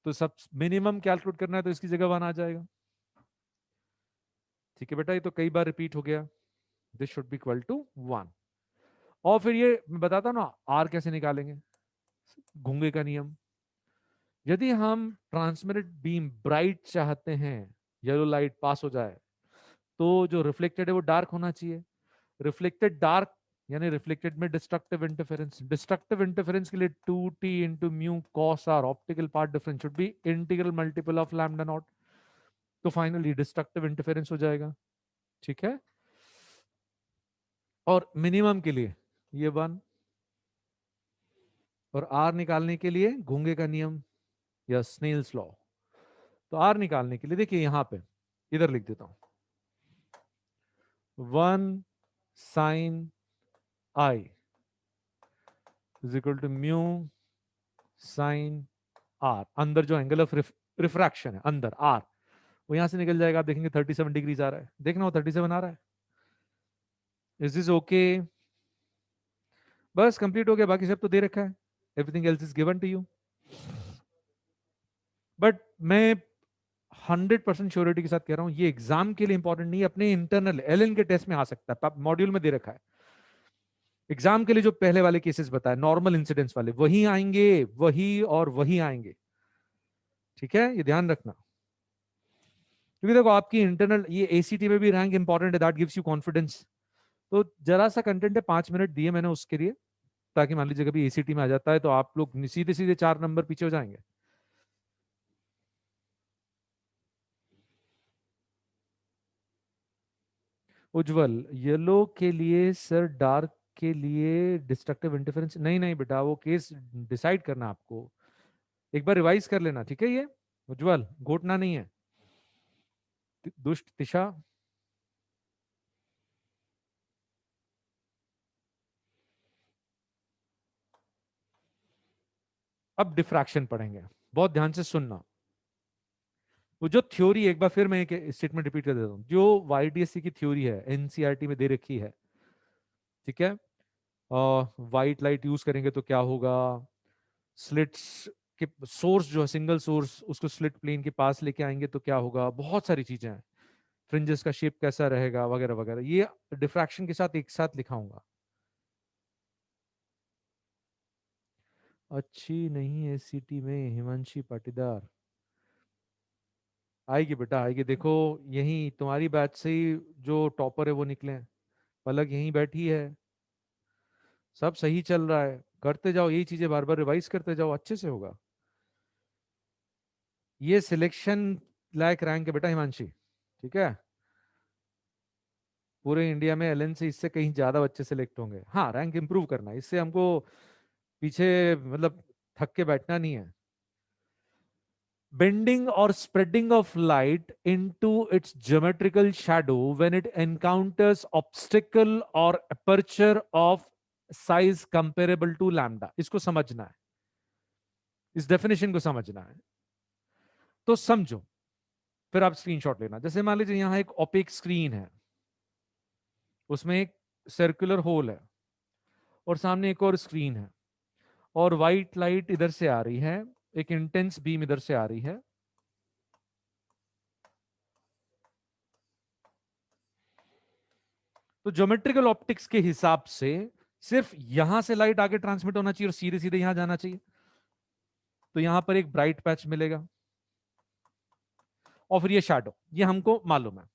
तो सब मिनिमम कैलकुलेट करना है तो इसकी जगह 1 आ जाएगा। ठीक है बेटा, ये तो कई बार रिपीट हो गया। This should be equal to 1। और फिर ये मैं बताता हूं ना आर कैसे निकालेंगे, घुंगे का नियम। यदि हम ट्रांसमिटेड बीम ब्राइट चाहते हैं, येलो लाइट पास हो जाए, तो जो रिफ्लेक्टेड है वो डार्क होना चाहिए। रिफ्लेक्टेड डार्क यानी रिफ्लेक्टेड में डिस्ट्रक्टिव इंटरफेरेंस, डिस्ट्रक्टिव इंटरफेरेंस के लिए 2t into mu cos r, optical path difference should be integral multiple of lambda naught. तो फाइनली डिस्ट्रक्टिव इंटरफेरेंस हो जाएगा। ठीक है, और मिनिमम के लिए ये 1, और आर निकालने के लिए घुंगे का नियम या स्नेल्स लॉ। तो आर निकालने के लिए देखिए यहां पे इधर लिख देता हूं, 1 sine i is equal to mu sine r. अंदर जो एंगल ऑफ रिफ्रैक्शन है अंदर आर, वो यहां से निकल जाएगा। आप देखेंगे 37 डिग्रीज आ रहा है, देखना वो 37 आ रहा है। Is this okay? बस कंप्लीट हो गया, बाकी सब तो दे रखा है, everything else is given to you. But मैं 100% श्योरिटी के साथ कह रहा हूं ये एग्जाम के लिए इंपॉर्टेंट नहीं है, अपने इंटरनल एलएन के टेस्ट में आ सकता है, मॉड्यूल में दे रखा है। एग्जाम के लिए जो पहले वाले केसेस बताए नॉर्मल इंसिडेंट्स वाले वही आएंगे, वही और वही आएंगे। ठीक है, ये ध्यान रखना, क्योंकि देखो आपकी इंटरनल ये एसीटी में भी रैंक इंपॉर्टेंट है, दैट गिव्स यू कॉन्फिडेंस। तो जरा सा कंटेंट है, 5 मिनट दिए मैंने उसके लिए, ताकि मान लीजिए कभी एसीटी में आ जाता है तो आप लोग सीधे सीधे 4 नंबर पीछे हो जाएंगे। उज्जवल, येलो के लिए सर, डार्क के लिए डिस्ट्रक्टिव इंटरफेरेंस, नहीं नहीं बेटा, वो केस डिसाइड करना आपको, एक बार रिवाइज कर लेना, ठीक है? ये उज्जवल घोटना नहीं है। दुष्ट तिशा, अब डिफ्रैक्शन पढ़ेंगे, बहुत ध्यान से सुनना। वो जो थ्योरी, एक बार फिर मैं एक स्टेटमेंट रिपीट कर देता हूँ, जो वाईडीएससी की थ्योरी है, एनसीईआरटी में दे रखी है, ठीक है? वाइट लाइट यूज करेंगे तो क्या होगा, स्लिट्स के सोर्स जो है सिंगल सोर्स, उसको स्लिट प्लेन के पास लेके आएंगे तो क्या होगा, बहुत सारी चीजें हैं, फ्रिंजेस का शेप कैसा रहेगा वगैरह वगैरह, ये डिफ्रैक्शन के साथ एक साथ लिखाऊंगा। अच्छी नहीं है सीटी में हिमांशी पाटीदार, आएगी बेटा आएगी, देखो यही तुम्हारी बैच से ही जो टॉपर है वो निकले हैं, पलक यहीं बैठी है, सब सही चल रहा है, करते जाओ यही चीजें, बार बार रिवाइज करते जाओ, अच्छे से होगा। ये सिलेक्शन लायक रैंक है बेटा हिमांशी, ठीक है? पूरे इंडिया में एलएन से इससे कहीं ज्यादा बच्चे सिलेक्ट होंगे, हाँ रैंक इंप्रूव करना है, इससे हमको पीछे मतलब थक के बैठना नहीं है। Bending or spreading of light into its geometrical shadow when it encounters obstacle or aperture of size comparable to lambda, इसको समझना है, इस डेफिनेशन को समझना है। तो समझो, फिर आप स्क्रीनशॉट लेना। जैसे मान लीजिए यहां एक ओपेक स्क्रीन है, उसमें एक सर्कुलर होल है, और सामने एक और स्क्रीन है, और व्हाइट लाइट इधर से आ रही है, एक इंटेंस बीम इधर से आ रही है। तो ज्योमेट्रिकल ऑप्टिक्स के हिसाब से सिर्फ यहां से लाइट आगे ट्रांसमिट होना चाहिए और सीधे सीधे यहां जाना चाहिए, तो यहां पर एक ब्राइट पैच मिलेगा, और फिर ये शैडो, ये हमको मालूम है,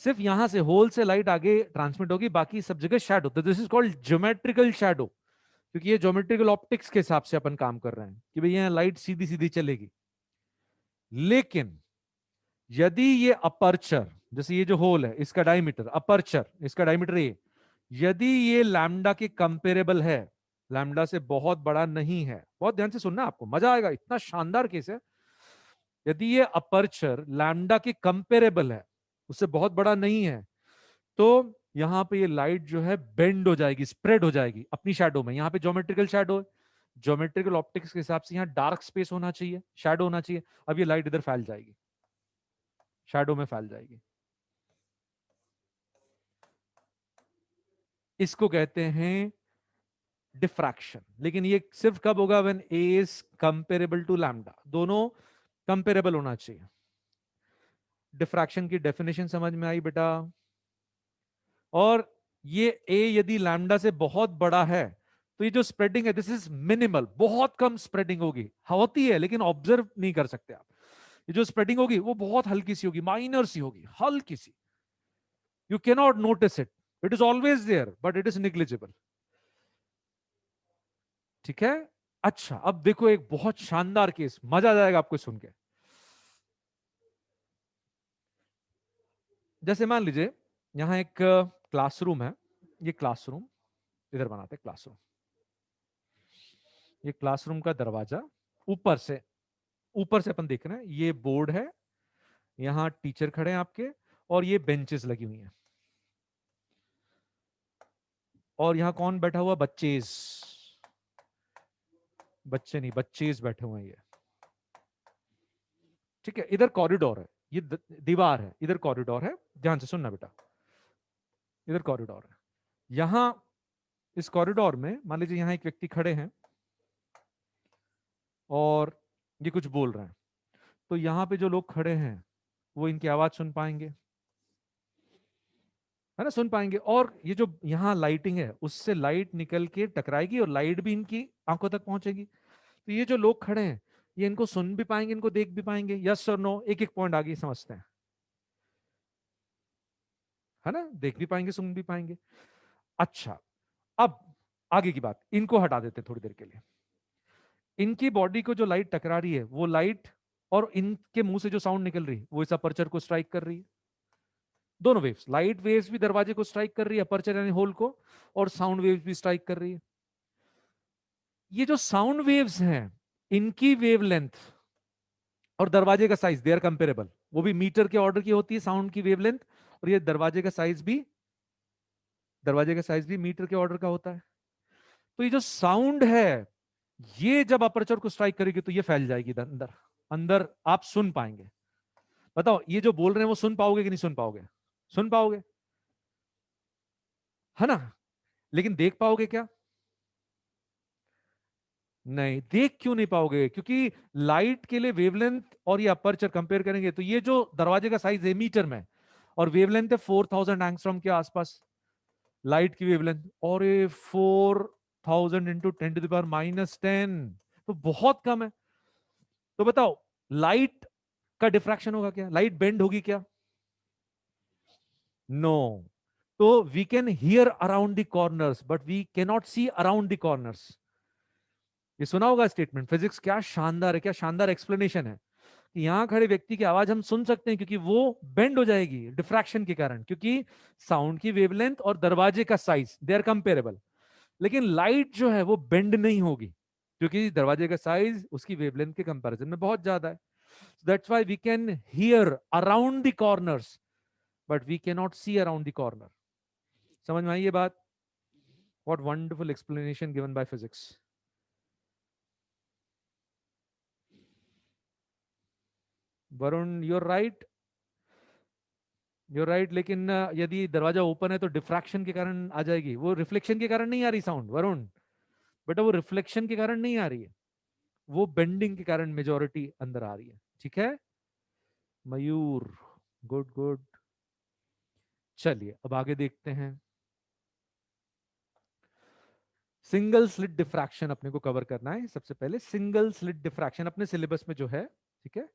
सिर्फ यहां से होल से लाइट आगे ट्रांसमिट होगी, बाकी सब जगह शैडो, तो this is called geometrical shadow, क्योंकि ये ज्योमेट्रिकल ऑप्टिक्स के हिसाब से अपन काम कर रहे हैं कि भाई यहां लाइट सीधी सीधी चलेगी। लेकिन यदि ये अपर्चर, जैसे ये जो होल है इसका डायमीटर, अपर्चर इसका डायमीटर ए, यदि ये लैम्डा के कंपेरेबल है, लैम्डा से बहुत बड़ा नहीं है, बहुत ध्यान से सुनना, आपको मजा आएगा, इतना शानदार केस है। यदि ये अपर्चर लैम्डा के कंपेरेबल है, उससे बहुत बड़ा नहीं है, तो यहां पे ये लाइट जो है बेंड हो जाएगी, स्प्रेड हो जाएगी अपनी शैडो में, यहां पे ज्योमेट्रिकल शैडो है, ज्योमेट्रिकल ऑप्टिक्स के हिसाब से यहां डार्क स्पेस होना चाहिए, शैडो होना चाहिए, अब ये लाइट इधर फैल जाएगी, शैडो में फैल जाएगी। इसको कहते हैं डिफ्रैक्शन। लेकिन ये सिर्फ कब होगा, when a is comparable to lambda, दोनों कंपेरेबल होना चाहिए। डिफ्रैक्शन की डेफिनेशन समझ में आई बेटा? और ये ए यदि लैम्डा से बहुत बड़ा है, तो ये जो स्प्रेडिंग है दिस इज मिनिमल, बहुत कम स्प्रेडिंग होगी, होती है लेकिन ऑब्जर्व नहीं कर सकते आप, ये जो स्प्रेडिंग होगी वो बहुत हल्की सी होगी, माइनर सी होगी, हल्की सी, you can not notice it, it is always there but it is negligible, ठीक है? अच्छा, अब देखो एक बहुत शानदार केस, मजा आ जाएगा आपको सुन के। जैसे मान लीजिए यहां एक क्लासरूम है, ये क्लासरूम, इधर बनाते हैं क्लासरूम, ये क्लासरूम का दरवाजा, ऊपर से, ऊपर से अपन देख रहे हैं, ये बोर्ड है, यहाँ टीचर खड़े हैं आपके, और ये बेंचेस लगी हुई हैं, और यहाँ कौन बैठा हुआ, बच्चेस, बच्चे नहीं बच्चेस बैठे हुए हैं ये, ठीक है? इधर कॉरिडोर है, ये दीवार है, इधर कॉरिडोर है, ध्यान से सुनना बेटा, इधर कॉरिडोर है, यहां इस कॉरिडोर में मान लीजिए यहां एक व्यक्ति खड़े हैं और ये कुछ बोल रहे हैं, तो यहां पे जो लोग खड़े हैं वो इनकी आवाज सुन पाएंगे, है ना, सुन पाएंगे, और ये जो यहाँ लाइटिंग है उससे लाइट निकल के टकराएगी और लाइट भी इनकी आंखों तक पहुंचेगी, तो ये जो लोग खड़े हैं ये इनको सुन भी पाएंगे, इनको देख भी पाएंगे, यस और नो, एक एक पॉइंट आगे समझते हैं, है ना, देख भी पाएंगे सुन भी पाएंगे। अच्छा, अब आगे की बात, इनको हटा देते थोड़ी देर के लिए। इनकी बॉडी को जो लाइट टकरा रही है वो लाइट, और इनके मुंह से जो साउंड निकल रही है वो इस अपर्चर को स्ट्राइक कर रही है। दोनों वेव्स, लाइट वेव्स भी दरवाजे को स्ट्राइक कर रही है, अपर्चर यानी होल को, और साउंड वेव्स भी स्ट्राइक कर रही है। ये जो साउंड वेव्स हैं, इनकी वेवलेंथ और दरवाजे का साइज दे आर कंपेरेबल। वो भी मीटर के ऑर्डर की होती है साउंड की वेवलेंथ, और ये दरवाजे का साइज भी मीटर के ऑर्डर का होता है। तो ये जो साउंड है, ये जब अपर्चर को स्ट्राइक करेगी तो ये फैल जाएगी अंदर। अंदर आप सुन पाएंगे। बताओ, ये जो बोल रहे हैं वो सुन पाओगे कि नहीं सुन पाओगे? सुन पाओगे, है ना? लेकिन देख पाओगे क्या? नहीं। देख क्यों नहीं पाओगे? क्योंकि लाइट के लिए वेवलेंथ और ये अपर्चर कंपेयर करेंगे तो ये जो दरवाजे का साइज है मीटर में, और वेवलेंथ है 4000 एंगस्ट्रॉम के आसपास लाइट की वेवलेंथ, और ये 4000 इंटू 10⁻⁻10, तो बहुत कम है। तो बताओ, लाइट का डिफ्रैक्शन होगा क्या? लाइट बेंड होगी क्या? नो। तो we can hear around the corners but we can not see around the corners. ये सुना होगा स्टेटमेंट। फिजिक्स क्या शानदार है, क्या शानदार एक्सप्लेनेशन है कि यहां खड़े व्यक्ति की आवाज हम सुन सकते हैं क्योंकि वो बेंड हो जाएगी डिफ्रैक्शन के कारण, क्योंकि साउंड की वेवलेंथ और दरवाजे का साइज दे आर कंपेरेबल। लेकिन लाइट जो है वो बेंड नहीं होगी क्योंकि दरवाजे का साइज उसकी वेवलेंथ के कंपैरिजन में बहुत ज्यादा है। That's why we can hear around the corners but we can not see around the corner. समझ में आई ये बात? What wonderful explanation given by physics. Varun, you're right, लेकिन यदि दरवाजा ओपन है तो डिफ्रैक्शन के कारण आ जाएगी, वो रिफ्लेक्शन के कारण नहीं आ रही साउंड वरुण। बेटा वो रिफ्लेक्शन के कारण नहीं आ रही है, वो बेंडिंग के कारण मेजोरिटी अंदर आ रही है। ठीक है मयूर, गुड गुड। चलिए अब आगे देखते हैं। सिंगल स्लिट डिफ्रैक्शन अपने को कवर करना है। सबसे पहले सिंगल स्लिट डिफ्रैक्शन अपने सिलेबस में जो है, ठीक है,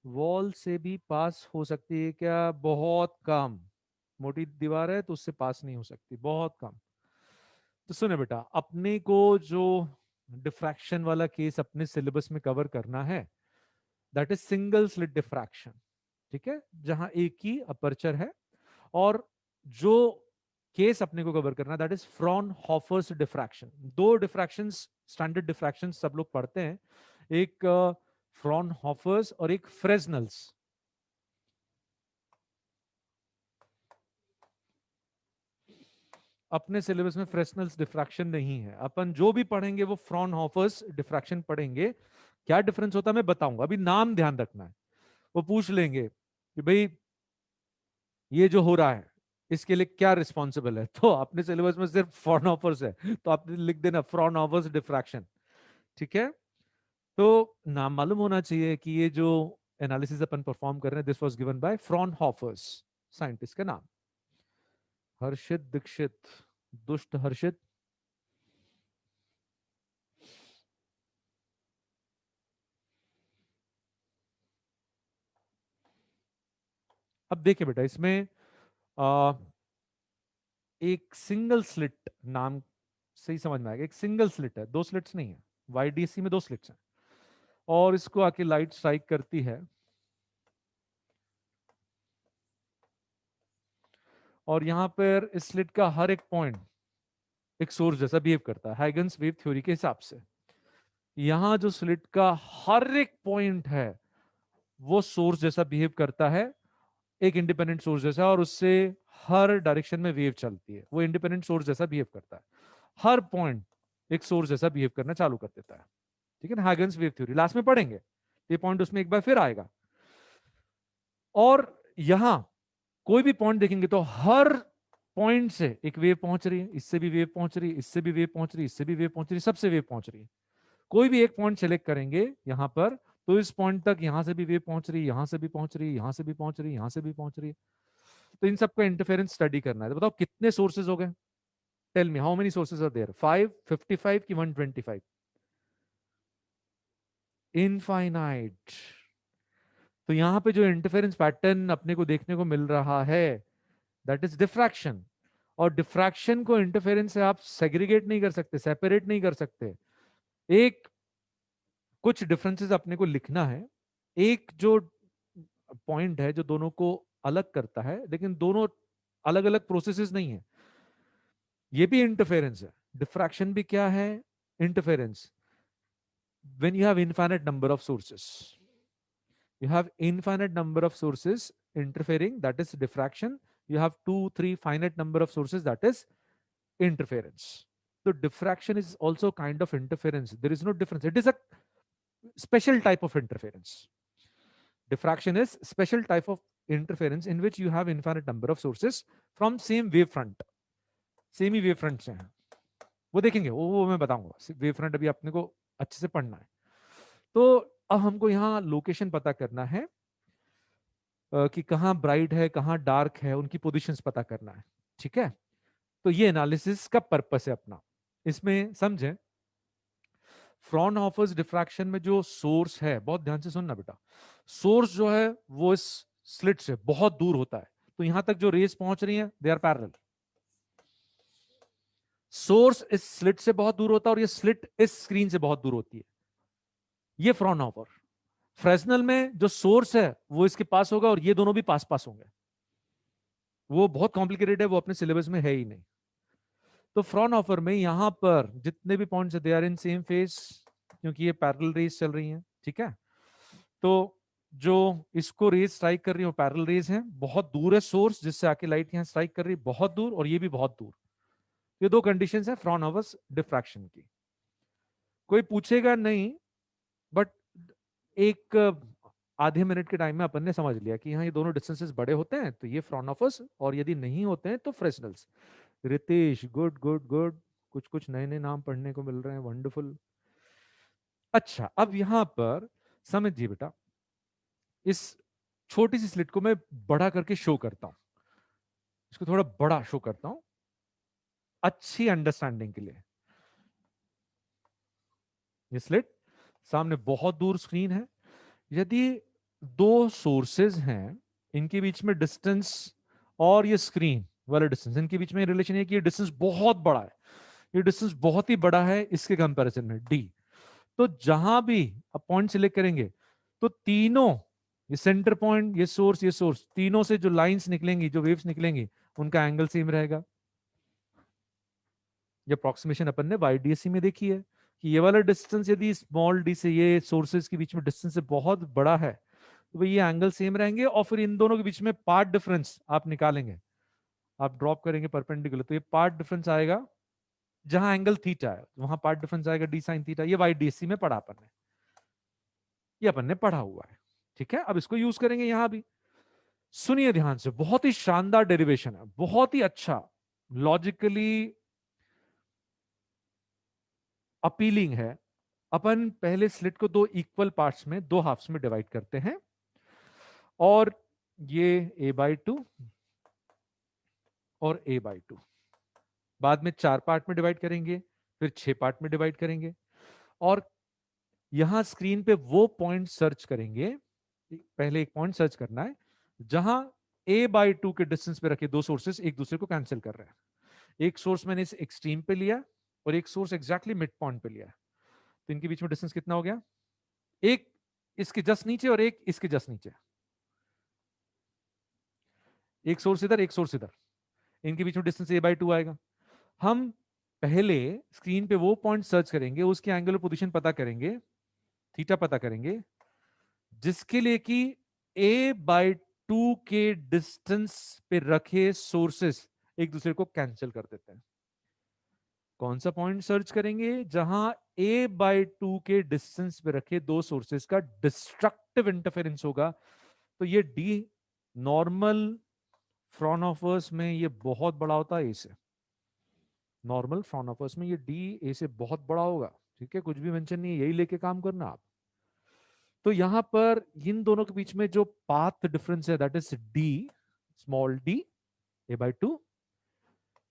वॉल से भी पास हो सकती है क्या? बहुत कम। मोटी दीवार है तो उससे पास नहीं हो सकती, बहुत कम। तो सुने बेटा, अपने को जो डिफ्रैक्शन वाला केस अपने सिलेबस में कवर करना है, that is single slit diffraction. ठीक है, जहां एक ही अपर्चर है, और जो केस अपने को कवर करना दैट इज फ्रॉनहोफर्स डिफ्रैक्शन। दो डिफ्रैक्शंस, स्टैंडर्ड डिफ्रैक्शन सब लोग पढ़ते हैं, एक फ्रॉनहोफर्स और एक फ्रेजनल्स। अपने सिलेबस में फ्रेस्नेल्स डिफ्रैक्शन नहीं है। अपन जो भी पढ़ेंगे वो फ्रॉनहोफर्स डिफ्रैक्शन पढ़ेंगे। क्या डिफरेंस होता है मैं बताऊंगा, अभी नाम ध्यान रखना है। वो पूछ लेंगे कि भाई ये जो हो रहा है इसके लिए क्या रिस्पॉन्सिबल है, तो अपने सिलेबस में सिर्फ फ्रॉनहोफर्स है तो आपने लिख देना फ्रॉनहोफर्स डिफ्रैक्शन। ठीक है, तो नाम मालूम होना चाहिए कि ये जो एनालिसिस अपन परफॉर्म कर रहे हैं this was given by Fraunhofers, scientist का नाम। हर्षित दीक्षित, दुष्ट हर्षित। अब देखिए बेटा, इसमें आ, एक सिंगल स्लिट नाम से ही समझ में आएगा। एक सिंगल स्लिट है, दो स्लिट्स नहीं है। वाईडीसी में दो स्लिट्स हैं, और इसको आके लाइट स्ट्राइक करती है, और यहां पर इस स्लिट का हर एक पॉइंट एक सोर्स जैसा बिहेव करता है हाइगन्स वेव थ्योरी के हिसाब से। यहां जो स्लिट का हर एक पॉइंट है वो सोर्स जैसा बिहेव करता है, एक इंडिपेंडेंट सोर्स जैसा, और उससे हर डायरेक्शन में वेव चलती है। वो इंडिपेंडेंट सोर्स जैसा बिहेव करता है, हर पॉइंट एक सोर्स जैसा बिहेव करना चालू कर देता है। ठीक है ना, हाइगन्स वेव थ्योरी लास्ट में पढ़ेंगे, ये पॉइंट उसमें एक बार फिर आएगा। और यहां कोई भी पॉइंट देखेंगे तो हर पॉइंट से एक वेव पहुंच रही है, इससे भी वेव पहुंच रही है, इससे भी वेव पहुंच रही है, इससे भी वेव पहुंच रही है, सबसे वेव पहुंच रही है। कोई भी एक पॉइंट सेलेक्ट करेंगे यहां पर, तो इस पॉइंट तक यहां से भी वेव पहुंच रही है, यहां से भी पहुंच रही है, यहां से भी पहुंच रही है, यहां से भी पहुंच रही है। तो इन सबका इंटरफेरेंस स्टडी करना है। तो बताओ कितने सोर्सेज हो गए? Tell me how many sources are there? 5, 55 की 125? इनफाइनाइट। तो यहां पे जो इंटरफेरेंस पैटर्न अपने को देखने को मिल रहा है दैट इज डिफ्रैक्शन। और डिफ्रैक्शन को इंटरफेरेंस से आप सेग्रीगेट नहीं कर सकते, सेपरेट नहीं कर सकते। एक कुछ डिफरेंसेस अपने को लिखना है। एक जो पॉइंट है जो दोनों को अलग करता है, लेकिन दोनों अलग अलग प्रोसेसेस नहीं है, ये भी इंटरफेरेंस है। डिफ्रैक्शन भी क्या है? Interference. when you have infinite number of sources, you have infinite number of sources interfering, that is diffraction. You have 2 3 finite number of sources, that is interference. So diffraction is also kind of interference. There is no difference, it is a special type of interference. Diffraction is special type of interference in which you have infinite number of sources from same wavefront. Same he wave front से हैं, वो देखेंगे, वो मैं बताऊंगा। Wave front अभी अपने को अच्छे से पढ़ना है। तो अब हमको यहाँ लोकेशन पता करना है कि कहाँ ब्राइट है कहाँ डार्क है, उनकी पोजीशंस पता करना है। ठीक है, तो ये एनालिसिस का पर्पस है अपना। इसमें समझें, फ्रॉनहोफर्स डिफ्रैक्शन में जो सोर्स है, बहुत ध्यान से सुनना बेटा, सोर्स जो है वो इस स्लिट से बहुत दूर होता है। तो यहां तक जो रेस पहुंच रही है दे आर पैरेलल। सोर्स इस स्लिट से बहुत दूर होता है और ये स्लिट इस स्क्रीन से बहुत दूर होती है। ये फ्रॉनहोफर। फ्रेस्नेल में जो सोर्स है वो इसके पास होगा और ये दोनों भी पास पास होंगे। वो बहुत कॉम्प्लिकेटेड है, वो अपने सिलेबस में है ही नहीं। तो फ्रॉनहोफर में यहां पर जितने भी पॉइंट्स है they are in same phase, क्योंकि ये पैरेलल रेस चल रही हैं। ठीक है, तो जो इसको रेज स्ट्राइक कर रही है पैरेलल रेज है, बहुत दूर है सोर्स जिससे आके लाइट यहां स्ट्राइक कर रही है, बहुत दूर, और ये भी बहुत दूर। ये दो कंडीशंस है फ्रॉनहोफर्स डिफ्रैक्शन की। कोई पूछेगा नहीं, बट एक आधे मिनट के टाइम में अपन ने समझ लिया कि हाँ ये दोनों डिस्टेंसेस बड़े होते हैं तो ये फ्रॉनहोफर्स, और यदि नहीं होते हैं तो फ्रेस्नेल्स। रितेश, गुड गुड गुड, कुछ कुछ नए नए नाम पढ़ने को मिल रहे हैं, वंडरफुल। अच्छा, अब यहां पर समझिए बेटा, इस छोटी सी स्लिट को मैं बड़ा करके शो करता हूं, इसको थोड़ा बड़ा शो करता हूं अच्छी अंडरस्टैंडिंग के लिए। ये स्लिट सामने बहुत दूर स्क्रीन है। यदि दो सोर्सेज हैं, इनके बीच में डिस्टेंस और ये स्क्रीन वाला डिस्टेंस, इनके बीच में रिलेशन है कि ये डिस्टेंस बहुत बड़ा है, ये डिस्टेंस बहुत ही बड़ा है इसके कंपैरिजन में डी। तो जहां भी आप पॉइंट सिलेक्ट करेंगे तो तीनों, ये सेंटर पॉइंट, ये सोर्स, तीनों से जो लाइंस निकलेंगी, जो वेव्स निकलेंगी, उनका एंगल सेम रहेगा। ये अप्रोक्सीमेशन अपन ने YDSC में देखी है कि ये वाला डिस्टेंस यदि स्मॉल डी से ये सोर्सेज के बीच में डिस्टेंस से बहुत बड़ा है तो भाई ये एंगल सेम रहेंगे, और फिर इन दोनों के बीच में पार्ट डिफरेंस आप निकालेंगे, आप ड्रॉप करेंगे परपेंडिकुलर, तो ये पार्ट डिफरेंस आएगा जहां एंगल थीटा है, वहां पार्ट डिफरेंस आएगा डी साइन थीटा। ये YDSC में पढ़ा अपन ने, ये अपन ने पढ़ा हुआ है। ठीक है, अब इसको यूज करेंगे यहां भी। सुनिए ध्यान से, बहुत ही शानदार डेरिवेशन है, बहुत ही अच्छा, लॉजिकली अपीलिंग है। अपन पहले स्लिट को दो इक्वल पार्ट्स में, दो हाफ्स में डिवाइड करते हैं, और ये a/2 और a/2, बाद में 4 पार्ट में डिवाइड करेंगे, फिर 6 पार्ट में डिवाइड करेंगे, और यहां स्क्रीन पे वो पॉइंट सर्च करेंगे। पहले एक पॉइंट सर्च करना है जहां a/2 के डिस्टेंस पे रखे दो सोर्सेस एक दूसरे को कैंसिल कर रहे हैं। एक सोर्स मैंने इस एक्सट्रीम पे लिया और एक सोर्स एग्जैक्टली मिड पॉइंट पे लिया, तो इनके बीच में डिस्टेंस कितना हो गया? एक इसके जस्ट नीचे और एक इसके जस्ट नीचे, एक सोर्स इधर एक सोर्स इधर, इनके बीच में डिस्टेंस a/2 आएगा। हम पहले स्क्रीन पे वो पॉइंट सर्च करेंगे, उसकी एंगुलर पोजीशन पता करेंगे, थीटा पता करेंगे, जिसके लिए कि a/2 के डिस्टेंस पे रखे सोर्सेस एक दूसरे को कैंसिल कर देते हैं। कौन सा पॉइंट सर्च करेंगे? जहां a/2 के डिस्टेंस पे रखे दो सोर्सेस का डिस्ट्रक्टिव इंटरफेरेंस होगा। तो ये डी नॉर्मल फ्रॉनहोफर्स में ये बहुत बड़ा होता है ए से, नॉर्मल फ्रॉनहोफर्स में ये डी ए से बहुत बड़ा होगा। ठीक है, कुछ भी मेंशन नहीं है, यही लेके काम करना आप। तो यहां पर इन दोनों के बीच में जो पाथ डिफरेंस है that is D, small D a/2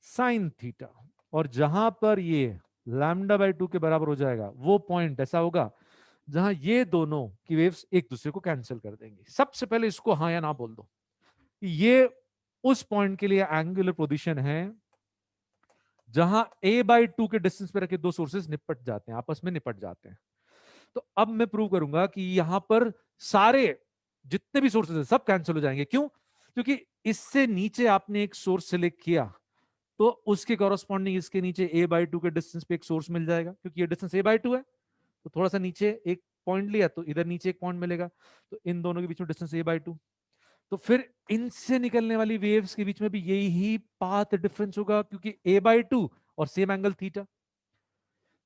sine theta, और जहां पर ये λ/2 के बराबर हो जाएगा वो पॉइंट ऐसा होगा जहां ये दोनों की वेव्स एक दूसरे को कैंसिल कर देंगी। सबसे पहले इसको हाँ या ना बोल दो, ये उस पॉइंट के लिए एंगुलर पोजीशन है जहां a/2 के डिस्टेंस पे रखे दो सोर्सेस निपट जाते हैं, आपस में निपट जाते हैं। तो अब मैं प्रूव करूंगा कि यहां पर सारे जितने भी सोर्सेस हैं सब कैंसिल हो जाएंगे। क्यों? क्योंकि इससे नीचे आपने एक सोर्स सिलेक्ट किया तो उसके कॉरस्पॉन्डिंग इसके नीचे a/2 के डिस्टेंस पे एक सोर्स मिल जाएगा, क्योंकि ये डिस्टेंस a/2 है। तो थोड़ा सा नीचे एक पॉइंट लिया तो इधर नीचे एक पॉइंट मिलेगा, तो इन दोनों के बीच में डिस्टेंस a/2। तो फिर इनसे निकलने वाली वेव्स के बीच में भी यही पाथ डिफरेंस होगा, क्योंकि a/2 और सेम एंगल थीटा।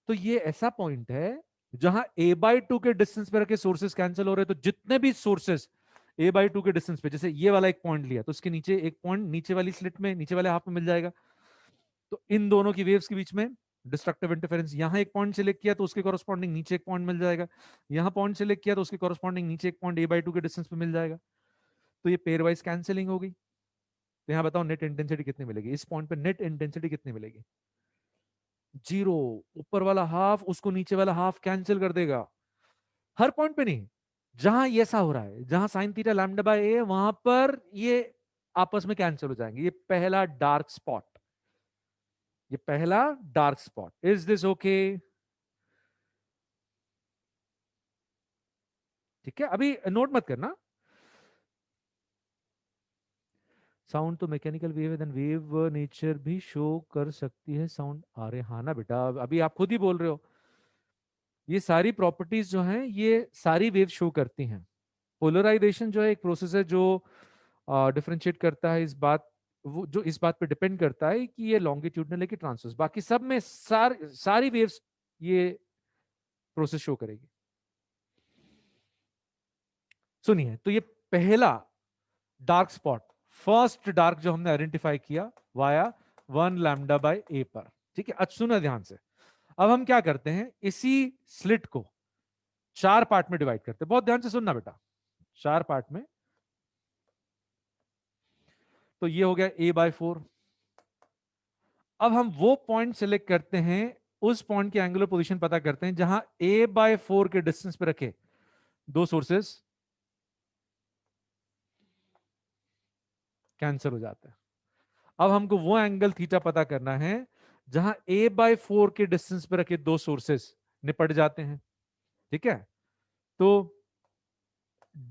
तो ये ऐसा पॉइंट है जहां a/2 के डिस्टेंस पे रखे सोर्सेस कैंसिल हो रहे हैं। तो जितने भी सोर्सेस a/2 के डिस्टेंस पे, जैसे ये वाला एक पॉइंट लिया तो उसके नीचे एक पॉइंट नीचे वाली स्लिट में, नीचे वाले हाफ में मिल जाएगा। तो इन दोनों की वेव्स के बीच में डिस्ट्रक्टिव इंटरफेरेंस, यहां एक पॉइंट सिलेक्ट किया तो उसके कॉरस्पॉन्डिंग नीचे एक पॉइंट मिल जाएगा, यहां पॉइंट सिलेक्ट किया तो उसके कॉरस्पॉन्डिंग नीचे एक पॉइंट a/2 के डिस्टेंस पे मिल जाएगा। तो ये पेयर वाइज कैंसिलिंग होगी। तो यहां बताओ नेट इंटेंसिटी कितनी मिलेगी इस पॉइंट पे? नेट इंटेंसिटी कितनी मिलेगी? जीरो। ऊपर वाला हाफ उसको नीचे वाला हाफ कैंसिल कर देगा। हर पॉइंट पे नहीं, जहां ये ऐसा हो रहा है, जहां साइन थीटा लैम्डा बाय ए, वहां पर ये आपस में कैंसिल हो जाएंगे। ये पहला डार्क स्पॉट, ये पहला dark spot. Is this okay? ठीक है, अभी नोट मत करना। साउंड तो मैकेनिकल वेव है, देन वेव नेचर भी शो कर सकती है साउंड। अरे हाँ ना बेटा, अभी आप खुद ही बोल रहे हो ये सारी प्रॉपर्टीज जो हैं ये सारी वेव शो करती हैं। पोलराइजेशन जो है एक प्रोसेस है जो डिफरेंशिएट करता है इस बात, वो जो इस बात पे डिपेंड करता है कि ये लॉन्गिट्यूडनल है कि ट्रांसवर्स। बाकी सब में सारी वेव्स ये प्रोसेस शो करेगी। सुनिए, तो ये पहला डार्क स्पॉट, फर्स्ट डार्क जो हमने आइडेंटिफाई किया वाया 1 लैम्डा बाय ए पर। ठीक है, अच्छा सुना ध्यान से। अब हम क्या करते हैं, इसी स्लिट को चार पार्ट में डिवाइड करते हैं। बहुत ध्यान से सुनना बेटा, चार पार्ट में। तो ये हो गया a/4। अब हम वो पॉइंट सिलेक्ट करते हैं, उस पॉइंट की एंगुलर पोजीशन पता करते हैं जहां a/4 के डिस्टेंस पे रखे दो सोर्सेस कैंसिल हो जाते हैं। अब हमको वो एंगल थीटा पता करना है जहां a/4 के डिस्टेंस पे रखे दो सोर्सेस निपट जाते हैं। ठीक है, तो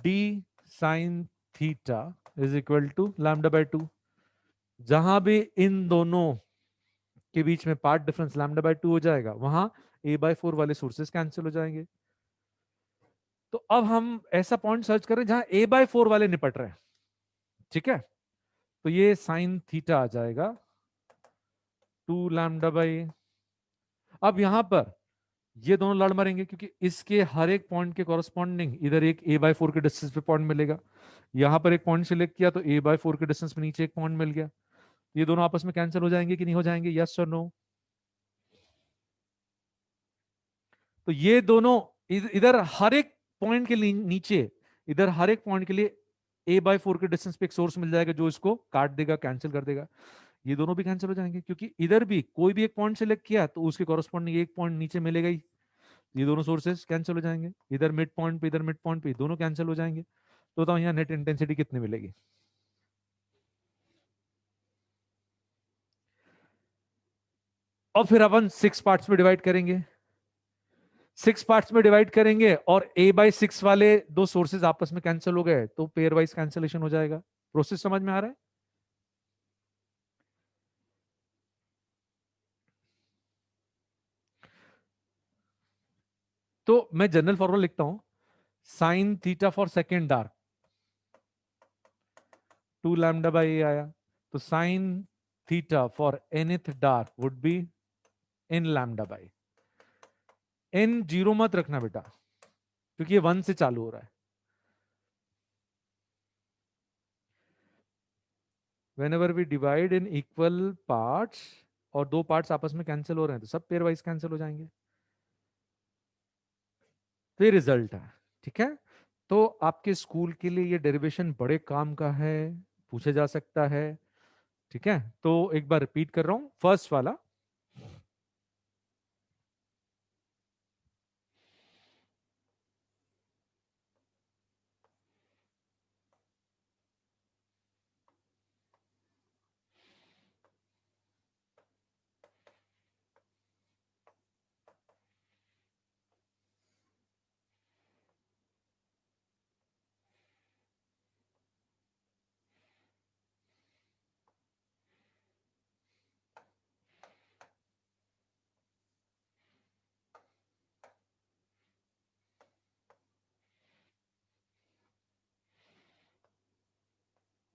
d sine theta is equal to λ/2। जहां भी इन दोनों के बीच में पार्ट डिफरेंस λ/2 हो जाएगा, वहां a/4 वाले सोर्सेस कैंसिल हो जाएंगे। तो अब हम ऐसा पॉइंट सर्च करें जहां a/4 वाले निपट रहे हैं। ठीक है, तो ये साइन थीटा आ जाएगा 2 λ/a। अब यहां पर ये दोनों लड़ मरेंगे, क्योंकि इसके हर एक पॉइंट के कॉरस्पॉन्डिंग इधर एक a/4 के डिस्टेंस पे पॉइंट मिलेगा। यहां पर एक पॉइंट सिलेक्ट किया तो a/4 के डिस्टेंस पे नीचे एक पॉइंट मिल गया। ये दोनों आपस में कैंसिल हो जाएंगे कि नहीं हो जाएंगे? यस और नो? तो ये दोनों इधर हर एक पॉइंट के नीचे, इधर हर एक पॉइंट के लिए a/4 के डिस्टेंस पे एक सोर्स मिल जाएगा जो इसको काट देगा, कैंसिल कर देगा। ये दोनों भी कैंसिल हो जाएंगे, क्योंकि इधर भी कोई भी एक पॉइंट सिलेक्ट किया तो उसके कॉरस्पॉन्डिंग एक पॉइंट नीचे मिलेगा ही। ये दोनों सोर्सेस कैंसिल हो जाएंगे, इधर मिड पॉइंट पे इधर मिड पॉइंट पे दोनों कैंसिल हो जाएंगे। तो बताओ यहाँ नेट इंटेंसिटी कितनी मिलेगी? और फिर अपन 6 पार्ट्स में डिवाइड करेंगे, 6 पार्ट्स में डिवाइड करेंगे और a/6 वाले दो सोर्सेज आपस में कैंसिल हो गए तो पेयर वाइज कैंसिलेशन हो जाएगा। प्रोसेस समझ में आ रहा है? तो मैं जनरल फॉर्मूला लिखता हूं, sign theta for second dark 2 λ/a आया। तो sine theta for nth dark would be n λ/a। n zero मत रखना बेटा, क्योंकि ये 1 से चालू हो रहा है। whenever we divide in equal parts और दो पार्ट्स आपस में कैंसिल हो रहे हैं तो सब पेयर वाइज कैंसिल हो जाएंगे। तो ये रिजल्ट है। ठीक है, तो आपके स्कूल के लिए ये डेरिवेशन बड़े काम का है, पूछा जा सकता है। ठीक है, तो एक बार रिपीट कर रहा हूं, फर्स्ट वाला,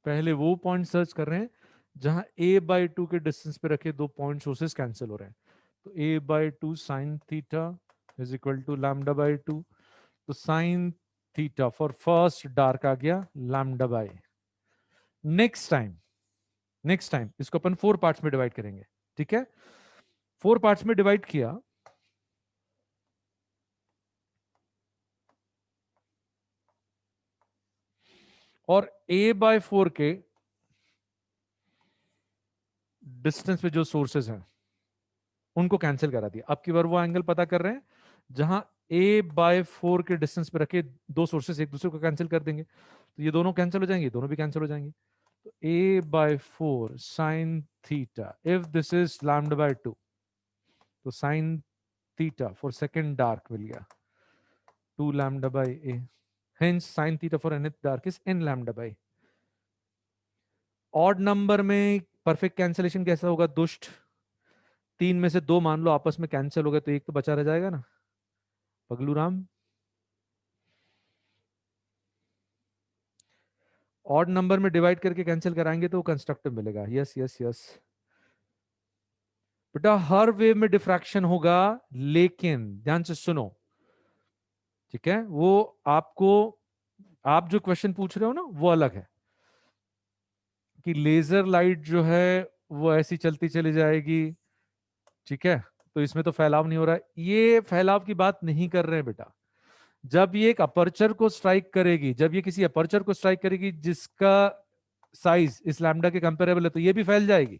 पहले वो पॉइंट सर्च कर रहे हैं जहां a/2 के डिस्टेंस पे रखे दो पॉइंट सोर्सेस कैंसिल हो रहे हैं। तो a/2 sine theta is equal to lambda by 2। तो sine theta for first dark आ गया लैम्डा बाई। नेक्स्ट टाइम इसको अपन 4 पार्ट्स में डिवाइड करेंगे। ठीक है, 4 पार्ट्स में डिवाइड किया, और a/4 के डिस्टेंस पे जो सोर्सेज हैं उनको कैंसिल करा दिया। अब की बार वो एंगल पता कर रहे हैं जहां a/4 के डिस्टेंस पे रखे दो सोर्सेस एक दूसरे को कैंसिल कर देंगे। तो ये दोनों कैंसिल हो जाएंगे, दोनों भी कैंसिल हो जाएंगे। तो a/4 sine theta, if this is lambda by 2, तो sine theta for second dark मिल गया 2 lambda by a। Hence sine theta for nth dark is n lambda by. Odd number में परफेक्ट कैंसिलेशन कैसा होगा दुष्ट? 3 में से 2 मान लो आपस में कैंसिल हो गए तो एक तो बचा रह जाएगा ना पगलू राम। ऑड नंबर में डिवाइड करके कैंसिल कराएंगे तो कंस्ट्रक्टिव मिलेगा। यस यस यस बेटा, हर वेव में डिफ्रैक्शन होगा, लेकिन ध्यान से सुनो, ठीक है? वो आपको, आप जो क्वेश्चन पूछ रहे हो ना वो अलग है कि लेजर लाइट जो है वो ऐसी चलती चली जाएगी, ठीक है? तो इसमें तो फैलाव नहीं हो रहा है। ये फैलाव की बात नहीं कर रहे हैं बेटा। जब ये एक अपर्चर को स्ट्राइक करेगी, जब ये किसी अपर्चर को स्ट्राइक करेगी जिसका साइज इस लैम्डा के कंपेरेबल है, तो ये भी फैल जाएगी,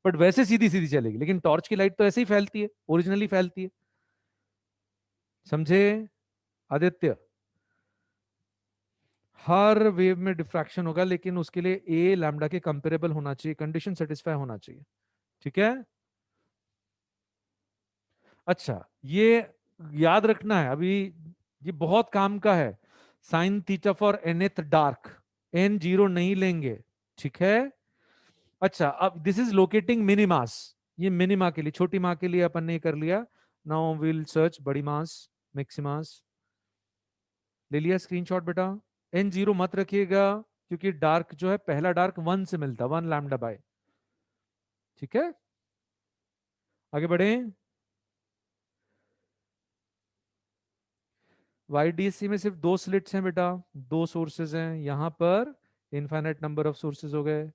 बट वैसे सीधी सीधी चलेगी। लेकिन टॉर्च की लाइट तो ऐसे ही फैलती है, ओरिजिनली फैलती है। समझे आदित्य? हर वेव में डिफ्रैक्शन होगा, लेकिन उसके लिए ए लैम्डा के कंपेरेबल होना चाहिए, कंडीशन सेटिस्फाई होना चाहिए। ठीक है, अच्छा, ये याद रखना है अभी, ये बहुत काम का है। Sign theta for nth dark, n zero नहीं लेंगे, ठीक है? अच्छा, अब दिस इज लोकेटिंग मिनिमास, ये मिनिमा के लिए, छोटी माँ के लिए अपन ने कर लिया। नाउ विल सर्च बड़ी मास, मैक्सिमास। ले लिया स्क्रीनशॉट बेटा। एन जीरो मत रखिएगा, क्योंकि डार्क जो है पहला डार्क 1 से मिलता, 1 लैम्डा बाय। ठीक है, आगे बढ़े। वाईडीएससी में सिर्फ 2 स्लिट्स हैं बेटा, 2 सोर्सेज हैं, यहां पर इनफाइनाइट नंबर ऑफ सोर्सेज हो गए।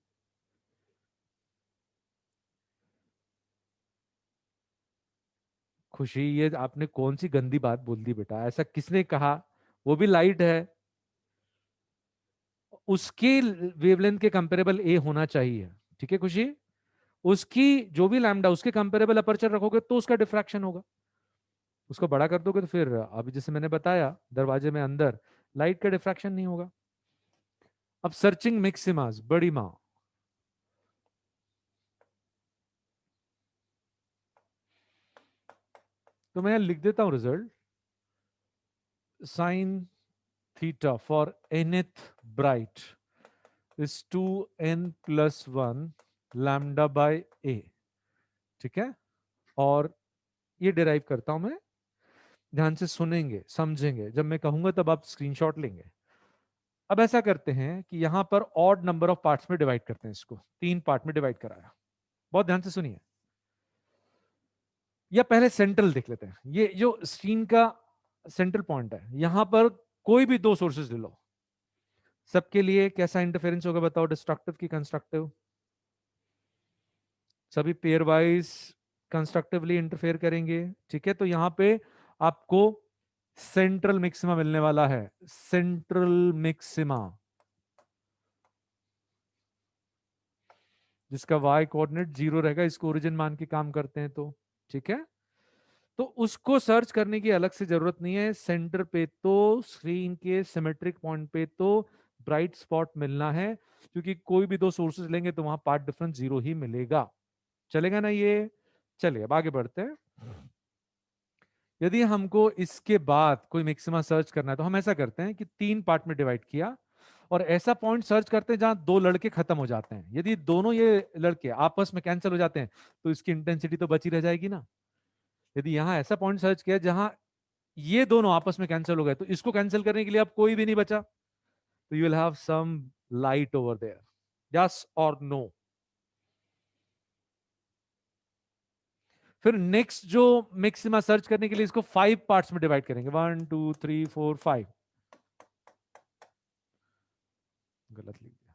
खुशी, ये आपने कौन सी गंदी बात बोल दी बेटा, ऐसा किसने कहा? वो भी लाइट है, उसके वेवलेंथ के कंपेरेबल ए होना चाहिए। ठीक है खुशी, उसकी जो भी लैम्डा उसके कंपेरेबल अपर्चर रखोगे तो उसका डिफ्रैक्शन होगा। उसको बड़ा कर दोगे तो फिर अभी जैसे मैंने बताया दरवाजे में अंदर लाइट का डिफ्रैक्शन नहीं होगा। अब सर्चिंग मैक्सिमास बड़ी मां, तो मैं लिख देता हूं result. Sine theta for nth bright is 2n+1 lambda by a. ठीक है, और ये डिराइव करता हूं मैं, ध्यान से सुनेंगे समझेंगे, जब मैं कहूंगा तब आप स्क्रीनशॉट लेंगे। अब ऐसा करते हैं कि यहां पर ऑड नंबर ऑफ पार्ट्स में डिवाइड करते हैं, इसको 3 पार्ट में डिवाइड कराया। बहुत ध्यान से सुनिए, या पहले सेंट्रल देख लेते हैं, ये जो स्क्रीन का सेंट्रल पॉइंट है, यहां पर कोई भी 2 सोर्सेज ले लो, सबके लिए कैसा इंटरफेरेंस होगा बताओ, डिस्ट्रक्टिव की कंस्ट्रक्टिव? सभी पेयर वाइज कंस्ट्रक्टिवली इंटरफेयर करेंगे। ठीक है, तो यहां पे आपको सेंट्रल मैक्सिमा मिलने वाला है, सेंट्रल मैक्सिमा, जिसका वाई कोऑर्डिनेट 0 रहेगा, इसको ओरिजिन मान के काम करते हैं तो। ठीक है, तो उसको सर्च करने की अलग से जरूरत नहीं है, सेंटर पे तो स्क्रीन के सिमेट्रिक पॉइंट पे तो ब्राइट स्पॉट मिलना है, क्योंकि कोई भी 2 सोर्सेज लेंगे तो वहां पार्ट डिफरेंस 0 ही मिलेगा। चलेगा ना ये? चलिए अब आगे बढ़ते हैं। यदि हमको इसके बाद कोई मैक्सिमा सर्च करना है तो हम ऐसा करते हैं कि 3 पार्ट में डिवाइड किया, और ऐसा पॉइंट सर्च करते हैं जहां 2 लड़के खत्म हो जाते हैं। यदि दोनों ये लड़के आपस में कैंसिल हो जाते हैं तो इसकी इंटेंसिटी तो बची रह जाएगी ना। यदि यहां ऐसा पॉइंट सर्च किया जहां ये दोनों आपस में कैंसिल हो गए, तो इसको कैंसिल करने के लिए अब कोई भी नहीं बचा, तो you will have some light over there. Yes और नो। फिर नेक्स्ट जो मैक्सिमा सर्च करने के लिए इसको 5 पार्ट्स में डिवाइड करेंगे, 1 2 3 4 5। गलत लिख दिया।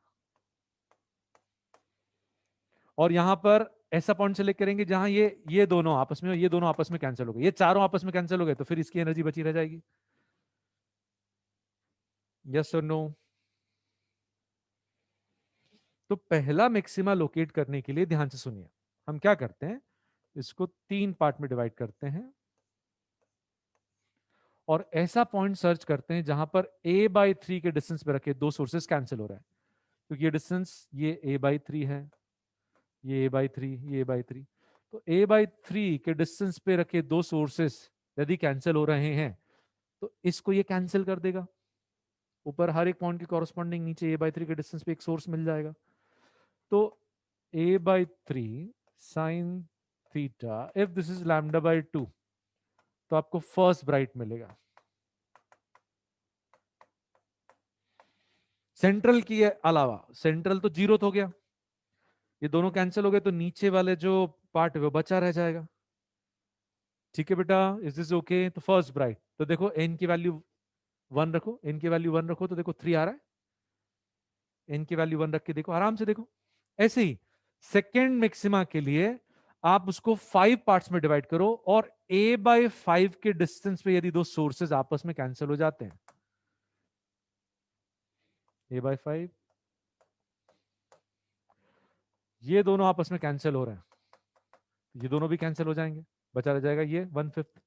और यहां पर ऐसा पॉइंट सेलेक्ट करेंगे जहां ये दोनों आपस में, ये दोनों आपस में कैंसिल हो गए, ये चारों आपस में कैंसिल हो गए, तो फिर इसकी एनर्जी बची रह जाएगी। यस और नो। तो पहला मैक्सिमा लोकेट करने के लिए ध्यान से सुनिए, हम क्या करते हैं, इसको 3 पार्ट में डिवाइड करते हैं और ऐसा पॉइंट सर्च करते हैं जहां पर a/3 के डिस्टेंस पे रखे दो सोर्सेस कैंसिल हो रहे हैं, क्योंकि ये डिस्टेंस ये a/3 है, ये a/3, ये a/3। तो a/3 के डिस्टेंस पे रखे दो सोर्सेस यदि कैंसिल हो रहे हैं तो इसको ये कैंसिल कर देगा। ऊपर हर एक पॉइंट के कॉरस्पॉन्डिंग नीचे a/3 के डिस्टेंस पे एक सोर्स मिल जाएगा। तो a/3 sine theta, if this is λ/2, तो आपको फर्स्ट ब्राइट मिलेगा। सेंट्रल की अलावा, सेंट्रल तो जीरो हो गया, ये दोनों कैंसिल हो गए, तो नीचे वाले जो पार्ट है वो बचा रह जाएगा। ठीक है बेटा, इज दिस ओके? तो फर्स्ट ब्राइट, तो देखो n की वैल्यू 1 रखो, n की वैल्यू 1 रखो, तो देखो 3 आ रहा है। n की वैल्यू 1 रख के देखो, आराम से देखो। ऐसे ही सेकेंड मैक्सिमा के लिए आप उसको 5 पार्ट्स में डिवाइड करो और a/5 के डिस्टेंस पे यदि दो सोर्सेज आपस में कैंसिल हो जाते हैं, a/5, ये दोनों आपस में कैंसिल हो रहे हैं, ये दोनों भी कैंसिल हो जाएंगे, बचा रह जाएगा ये 1/5।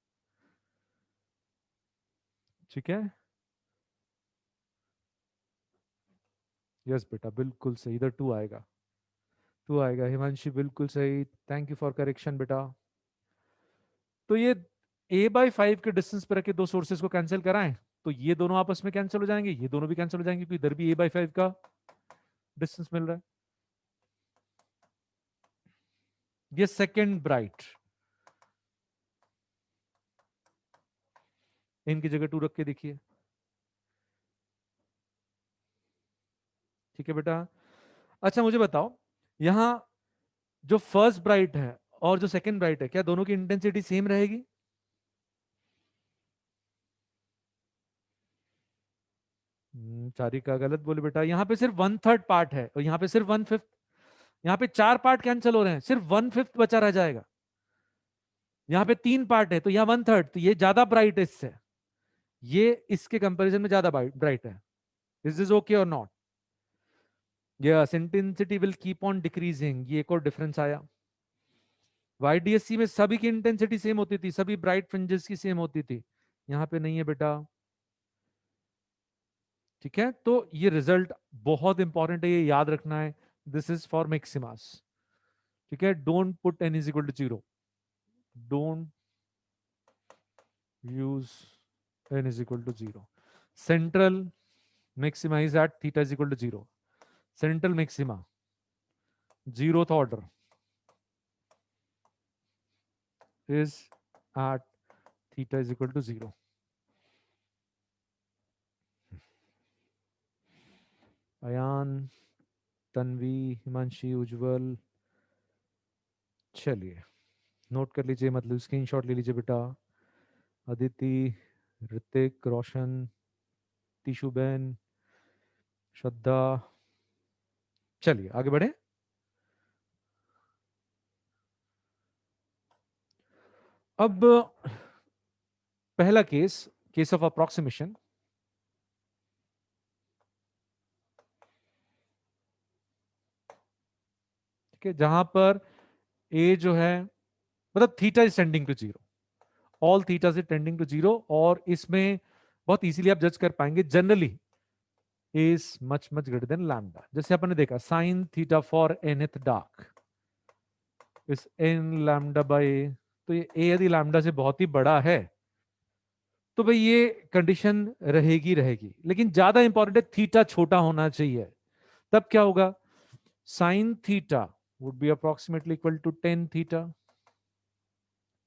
ठीक है, यस बेटा बिल्कुल सही, इधर 2 आएगा, 2 आएगा। हिमांशी बिल्कुल सही, थैंक यू फॉर करेक्शन बेटा। तो ये a/5 के डिस्टेंस पर रखे दो सोर्सेस को कैंसिल कराएं तो ये दोनों आपस में कैंसिल हो जाएंगे, ये दोनों भी कैंसिल हो जाएंगे, क्योंकि इधर भी a/5 का डिस्टेंस मिल रहा है। ये सेकेंड ब्राइट, इनकी जगह 2 रख के देखिए। ठीक है बेटा। अच्छा मुझे बताओ, यहां जो फर्स्ट ब्राइट है और जो सेकेंड ब्राइट है, क्या दोनों की इंटेंसिटी सेम रहेगी? चारिका गलत बोले बेटा, यहाँ पे सिर्फ 1/3 पार्ट है और यहाँ पे सिर्फ 1/5। यहाँ पे 4 पार्ट कैंसिल हो रहे हैं, सिर्फ 1/5 बचा रह जाएगा। यहाँ पे 3 पार्ट है तो यहाँ 1/3, तो ये ज्यादा ब्राइट है इससे, ये इसके कंपैरिजन में ज्यादा ब्राइट है। इज दिस ओके और not? Yes, intensity will keep on decreasing, ये एक और डिफरेंस आया। YDSC में सभी की इंटेंसिटी सेम होती थी, सभी ब्राइट फ्रिंजेस की सेम होती थी, यहाँ पे नहीं है बेटा। ठीक है, तो ये रिजल्ट बहुत इंपॉर्टेंट है, ये याद रखना है। This is for maximas. ठीक है, don't put n is equal to 0, don't use n is equal to 0। Central maxima is at theta is equal to 0, central maxima zeroth order is at theta is equal to 0। Ayaan, Tanvi, Himanshi, Ujjwal, चलिए note कर लीजिए, मतलब screenshot ले लीजिए बेटा। अदिति, ऋतिक, रोशन, टीशुबेन, श्रद्धा। चलिए आगे बढ़े। अब पहला केस, केस ऑफ अप्रोक्सीमेशन। ठीक है, जहां पर ए जो है, मतलब theta is tending to 0, all theta is tending to 0, और इसमें बहुत इजीली आप जज कर पाएंगे, generally is much greater than lambda। जैसे अपन ने देखा sine theta for nth dark is n lambda by a, तो ये a यदि लैम्डा से बहुत ही बड़ा है तो भाई ये कंडीशन रहेगी रहेगी, लेकिन ज्यादा इंपॉर्टेंट है थीटा छोटा होना चाहिए। तब क्या होगा, sine theta would be approximately equal to 10 theta.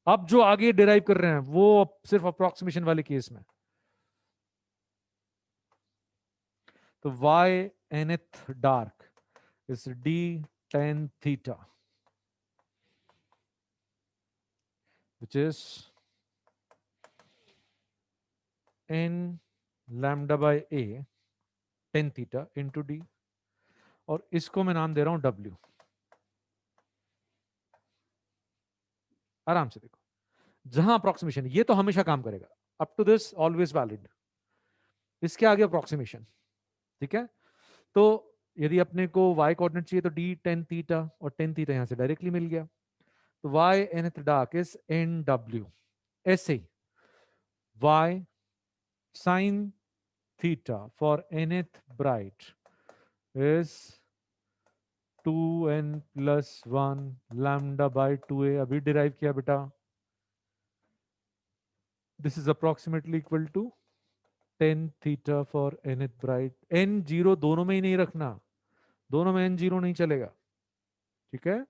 अब जो आगे डिराइव कर रहे हैं वो सिर्फ अप्रोक्सीमेशन वाले केस में, तो y nth dark is d tan theta, which is n lambda by a tan theta into d, और इसको मैं नाम दे रहा हूं w। आराम से देखो, जहां अप्रोक्सीमेशन, ये तो हमेशा काम करेगा, up to this always valid, इसके आगे अप्रोक्सीमेशन। ठीक है, तो यदि अपने को y कोऑर्डिनेट चाहिए तो d tan थीटा, और tan थीटा यहां से डायरेक्टली मिल गया, तो y nth dark is nw। ऐसे ही y sin theta for nth bright is 2n plus 1 lambda by 2a, अभी डिराइव किया बेटा। This is approximately equal to tan theta for nth bright। n zero दोनों में ही नहीं रखना, दोनों में n जीरो नहीं चलेगा। ठीक है,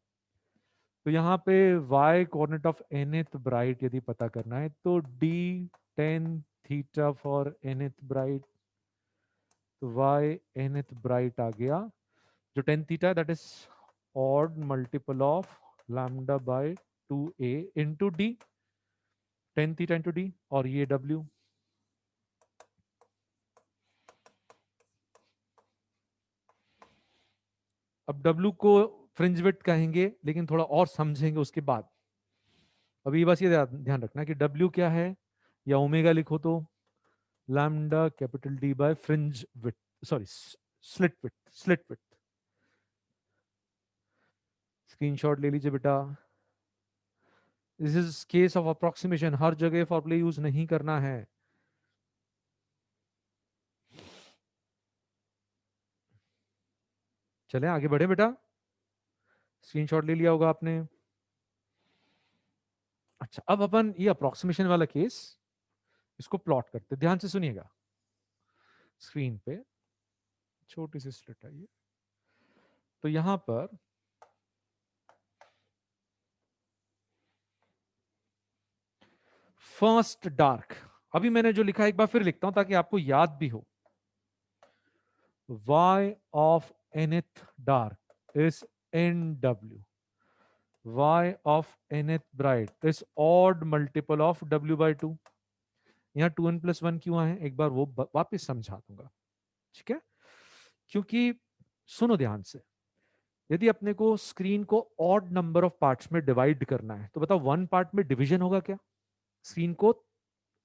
तो यहाँ पे y coordinate of nth bright यदि पता करना है तो d tan theta for nth bright, तो y nth ब्राइट आ गया, जो tan थीटा है that is odd multiple of lambda bye 2a into d, tan theta into d, और ये w। अब w को फ्रिंज विड्थ कहेंगे, लेकिन थोड़ा और समझेंगे उसके बाद। अभी बस ये ध्यान रखना कि w क्या है, या ओमेगा लिखो तो lambda capital D by fringe width, sorry slit width, slit width. Screenshot ले लीजिए बेटा। This is case of approximation, हर जगह फॉर्मूले यूज नहीं करना है। चले आगे बढ़े बेटा, स्क्रीनशॉट ले लिया होगा आपने। अच्छा, अब अपन ये अप्रोक्सीमेशन वाला केस इसको प्लॉट करते, ध्यान से सुनिएगा। स्क्रीन पे छोटी सी स्लिट है ये, तो यहां पर फर्स्ट डार्क, अभी मैंने जो लिखा है एक बार फिर लिखता हूं ताकि आपको याद भी हो। y of nth dark is nw, y of nth bright is odd multiple of w by 2। यहाँ 2n plus 1 क्यों आए, एक बार वो वापस समझा दूंगा। ठीक है, क्योंकि सुनो ध्यान से, यदि अपने को स्क्रीन को ऑड नंबर ऑफ पार्ट्स में डिवाइड करना है तो बताओ वन पार्ट में डिवीजन होगा क्या? स्क्रीन को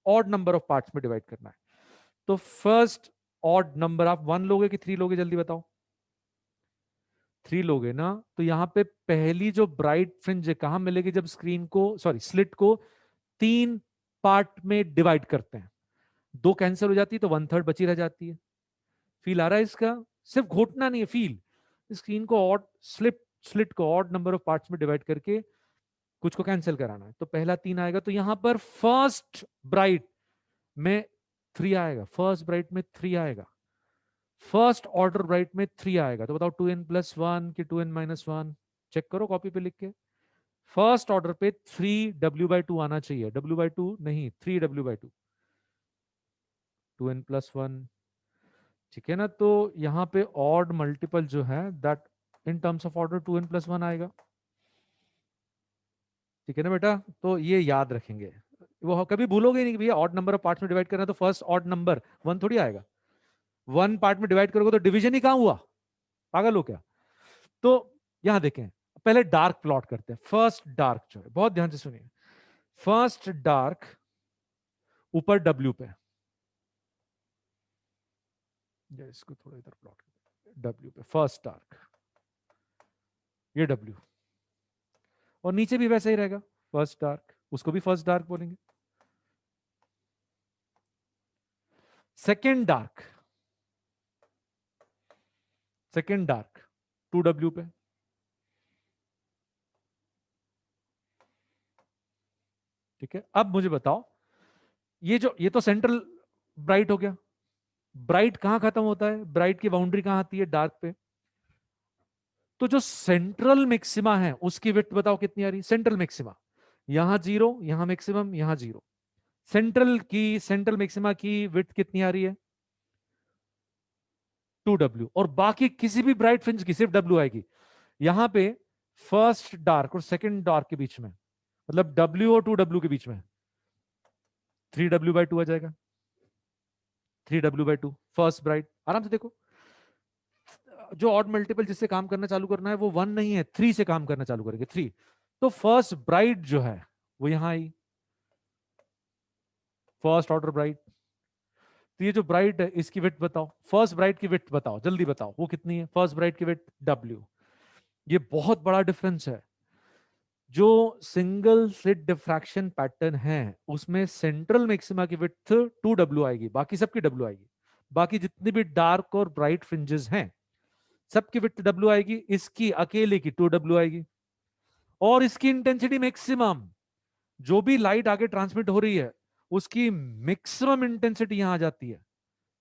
ऑड नंबर ऑफ पार्ट्स में डिवाइड करना है, तो फर्स्ट ऑड नंबर आप 1 लोगे कि 3 लोगे, जल्दी बताओ। 3 लोगे ना, तो यहां पे पहली जो ब्राइट फ्रिंज है कहां मिलेगी, जब स्क्रीन को, सॉरी स्लिट को 3 पार्ट में डिवाइड करते हैं, 2 कैंसिल हो जाती है तो 1/3 बची रह जाती है। फील आ रहा है इसका? सिर्फ घोटना नहीं है, फील। स्क्रीन को ऑड स्लिट को ऑड नंबर ऑफ पार्ट्स में डिवाइड करके कुछ को कैंसिल कराना है, तो पहला 3 आएगा, तो यहां पर फर्स्ट ब्राइट में 3 आएगा, फर्स्ट ब्राइट में 3 आएगा, फर्स्ट ऑर्डर ब्राइट में 3 आएगा, तो बताओ 2n plus 1 कि 2n minus 1, चेक करो कॉपी पे लिख के। फर्स्ट ऑर्डर पे 3w/2 आना चाहिए, w/2 नहीं, 3w/2, 2n plus 1। ठीक है ना, तो यहाँ पे ऑड मल्टीपल जो है that in terms of order 2n plus 1 आएगा। ठीक है ना बेटा, तो ये याद रखेंगे, वो कभी भूलोगे नहीं कि भैया ऑड नंबर ऑफ पार्ट्स में डिवाइड करना है तो फर्स्ट ऑड नंबर 1 थोड़ी आएगा, 1 पार्ट में डिवाइड करोगे तो डिवीजन ही कहां हुआ, पागल हो क्या? तो यहां देखें, पहले डार्क प्लॉट करते हैं। फर्स्ट डार्क जो है, बहुत ध्यान से सुनिए, फर्स्ट डार्क ऊपर डब्ल्यू पे, इसको थोड़ा इधर प्लॉट करते हैं, डब्ल्यू पे फर्स्ट डार्क, ये डब्ल्यू, और नीचे भी वैसा ही रहेगा, फर्स्ट डार्क, उसको भी फर्स्ट डार्क बोलेंगे। Second dark, second dark 2w पे, ठीक है। अब मुझे बताओ, ये तो सेंट्रल ब्राइट हो गया, ब्राइट कहां खत्म होता है, ब्राइट की बाउंड्री कहां आती है, डार्क पे। तो जो सेंट्रल मैक्सिमा है उसकी विड्थ बताओ कितनी आ रही है, सेंट्रल मैक्सिमा, यहां 0, यहां मैक्सिमम, यहां 0, सेंट्रल मैक्सिमा की विड्थ कितनी आ रही है, 2W, और बाकी किसी भी ब्राइट फ्रिंज की सिर्फ W आएगी। यहां पे फर्स्ट डार्क और सेकंड डार्क के बीच में, मतलब W और 2W के बीच में 3W/2 आ जाएगा। 3W/2 first bright. आराम से देखो, जो ऑड मल्टीपल जिससे काम करना चालू करना है वो 1 नहीं है, 3 से काम करना चालू करेंगे, 3। तो फर्स्ट ब्राइट जो है वो यहां आई, फर्स्ट ऑर्डर ब्राइट। तो ये जो ब्राइट है इसकी विड्थ बताओ, फर्स्ट ब्राइट की विड्थ बताओ, जल्दी बताओ वो कितनी है। फर्स्ट ब्राइट की विड्थ W। ये बहुत बड़ा डिफरेंस है। जो सिंगल स्लिट डिफ्रैक्शन पैटर्न है उसमें सेंट्रल मैक्सिमा की विड्थ 2W आएगी, बाकी सबकी W आएगी। बाकी जितने भी डार्क और ब्राइट फ्रिंजेस हैं सबकी विड्थ W आएगी, इसकी अकेले की 2W आएगी। और इसकी इंटेंसिटी मैक्सिमम, जो भी लाइट आगे ट्रांसमिट हो रही है उसकी मैक्सिमम इंटेंसिटी यहां आ जाती है।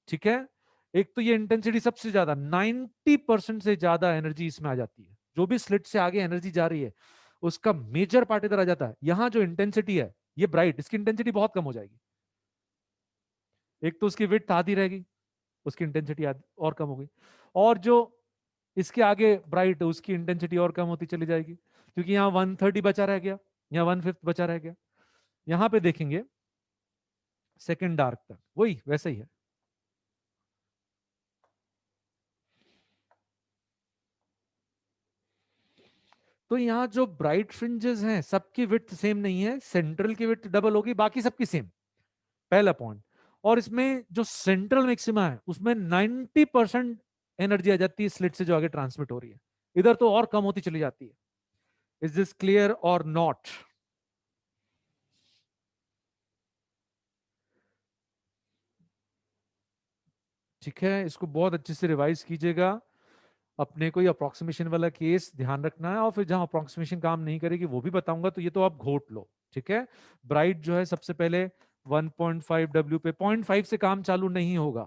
ठीक है, एक तो ये इंटेंसिटी सबसे ज्यादा 90% से ज्यादा एनर्जी इसमें आ जाती है। जो भी स्लिट से आगे एनर्जी जा रही है उसका मेजर पार्ट इधर आ जाता है। यहां जो इंटेंसिटी है ये ब्राइट, इसकी इंटेंसिटी बहुत कम हो जाएगी। एक तो उसकी विड्थ आधी रहेगी, उसकी इंटेंसिटी और कम होगी। और जो इसके आगे ब्राइट है उसकी इंटेंसिटी और कम होती चली जाएगी, क्योंकि यहाँ 130 बचा रह गया, यहाँ 1/5 बचा रह गया। यहां पे देखेंगे सेकेंड डार्क तक वही वैसा ही है। तो यहाँ जो ब्राइट फ्रिंजेस हैं सबकी विड्थ सेम नहीं है, सेंट्रल की विड्थ डबल होगी, बाकी सबकी सेम। पहला पॉइंट। और इसमें जो सेंट्रल मैक्सिमा है उसमें 90% एनर्जी आ जाती है स्लिट से जो आगे ट्रांसमिट हो रही है, इधर तो और कम होती चली जाती है। इज दिस क्लियर और नॉट? ठीक है, इसको बहुत अच्छे से रिवाइज कीजिएगा। अपने कोई अप्रोक्सीमेशन वाला केस ध्यान रखना है, और फिर जहां अप्रोक्सीमेशन काम नहीं करेगी वो भी बताऊंगा, तो ये तो आप घोट लो। ठीक है, ब्राइट जो है सबसे पहले 1.5W पे, 0.5 से काम चालू नहीं होगा,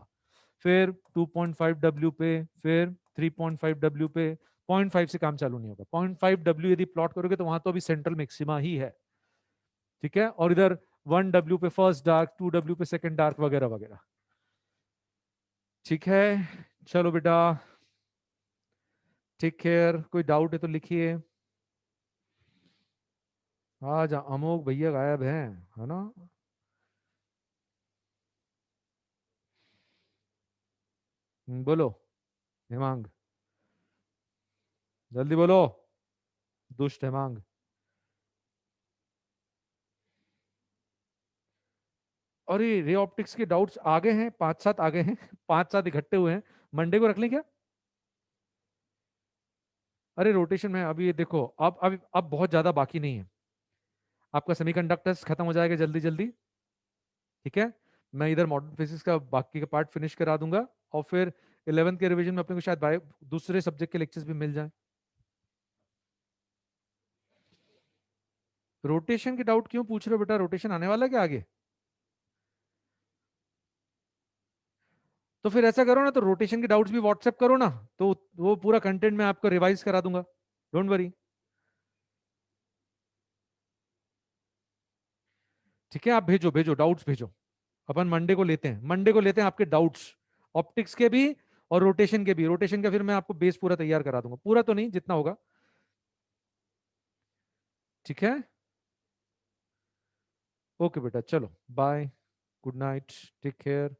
फिर 2.5W पे, फिर 3.5W पे। 0.5 से काम चालू नहीं होगा। 0.5W यदि प्लॉट करोगे तो वहां तो अभी सेंट्रल मैक्सिमा ही है। ठीक है, और इधर 1W पे फर्स्ट डार्क, 2W पे सेकंड डार्क, वगैरह वगैरह। ठीक है, चलो बेटा, टेक केयर। कोई डाउट है तो लिखिए। आज अमोक भैया गायब हैं, है ना? बोलो हेमांग, जल्दी बोलो। दुष्ट हेमांग। अरे रे ऑप्टिक्स के डाउट्स आगे हैं, 5-7 आगे हैं। 5-7 इकट्ठे हुए हैं, मंडे को रख लें क्या? अरे रोटेशन में अभी ये देखो, अब बहुत ज्यादा बाकी नहीं है। आपका सेमीकंडक्टर्स खत्म हो जाएगा जल्दी जल्दी। ठीक है, मैं इधर मॉडर्न फिजिक्स का बाकी का पार्ट फिनिश करा दूंगा, और फिर 11th के रिवीजन में अपने को शायद दूसरे सब्जेक्ट के लेक्चर्स भी मिल जाए। रोटेशन के डाउट क्यों पूछ रहे हो बेटा? रोटेशन आने वाला है क्या आगे? तो फिर ऐसा करो ना, तो रोटेशन के डाउट्स भी व्हाट्सएप करो ना, तो वो पूरा कंटेंट मैं आपको रिवाइज करा दूंगा। Don't worry. ठीक है, आप भेजो भेजो, डाउट्स भेजो। अपन मंडे को लेते हैं, मंडे को लेते हैं आपके डाउट्स, ऑप्टिक्स के भी और रोटेशन के भी। रोटेशन का फिर मैं आपको बेस पूरा तैयार करा दूंगा, पूरा तो नहीं, जितना होगा। ठीक है, ओके बेटा, चलो bye, good night, take care.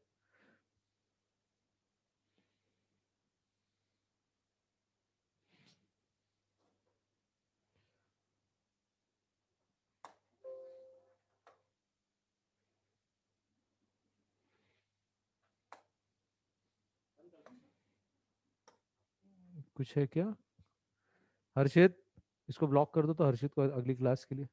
कुछ है क्या? हर्षित, इसको ब्लॉक कर दो तो हर्षित को अगली क्लास के लिए।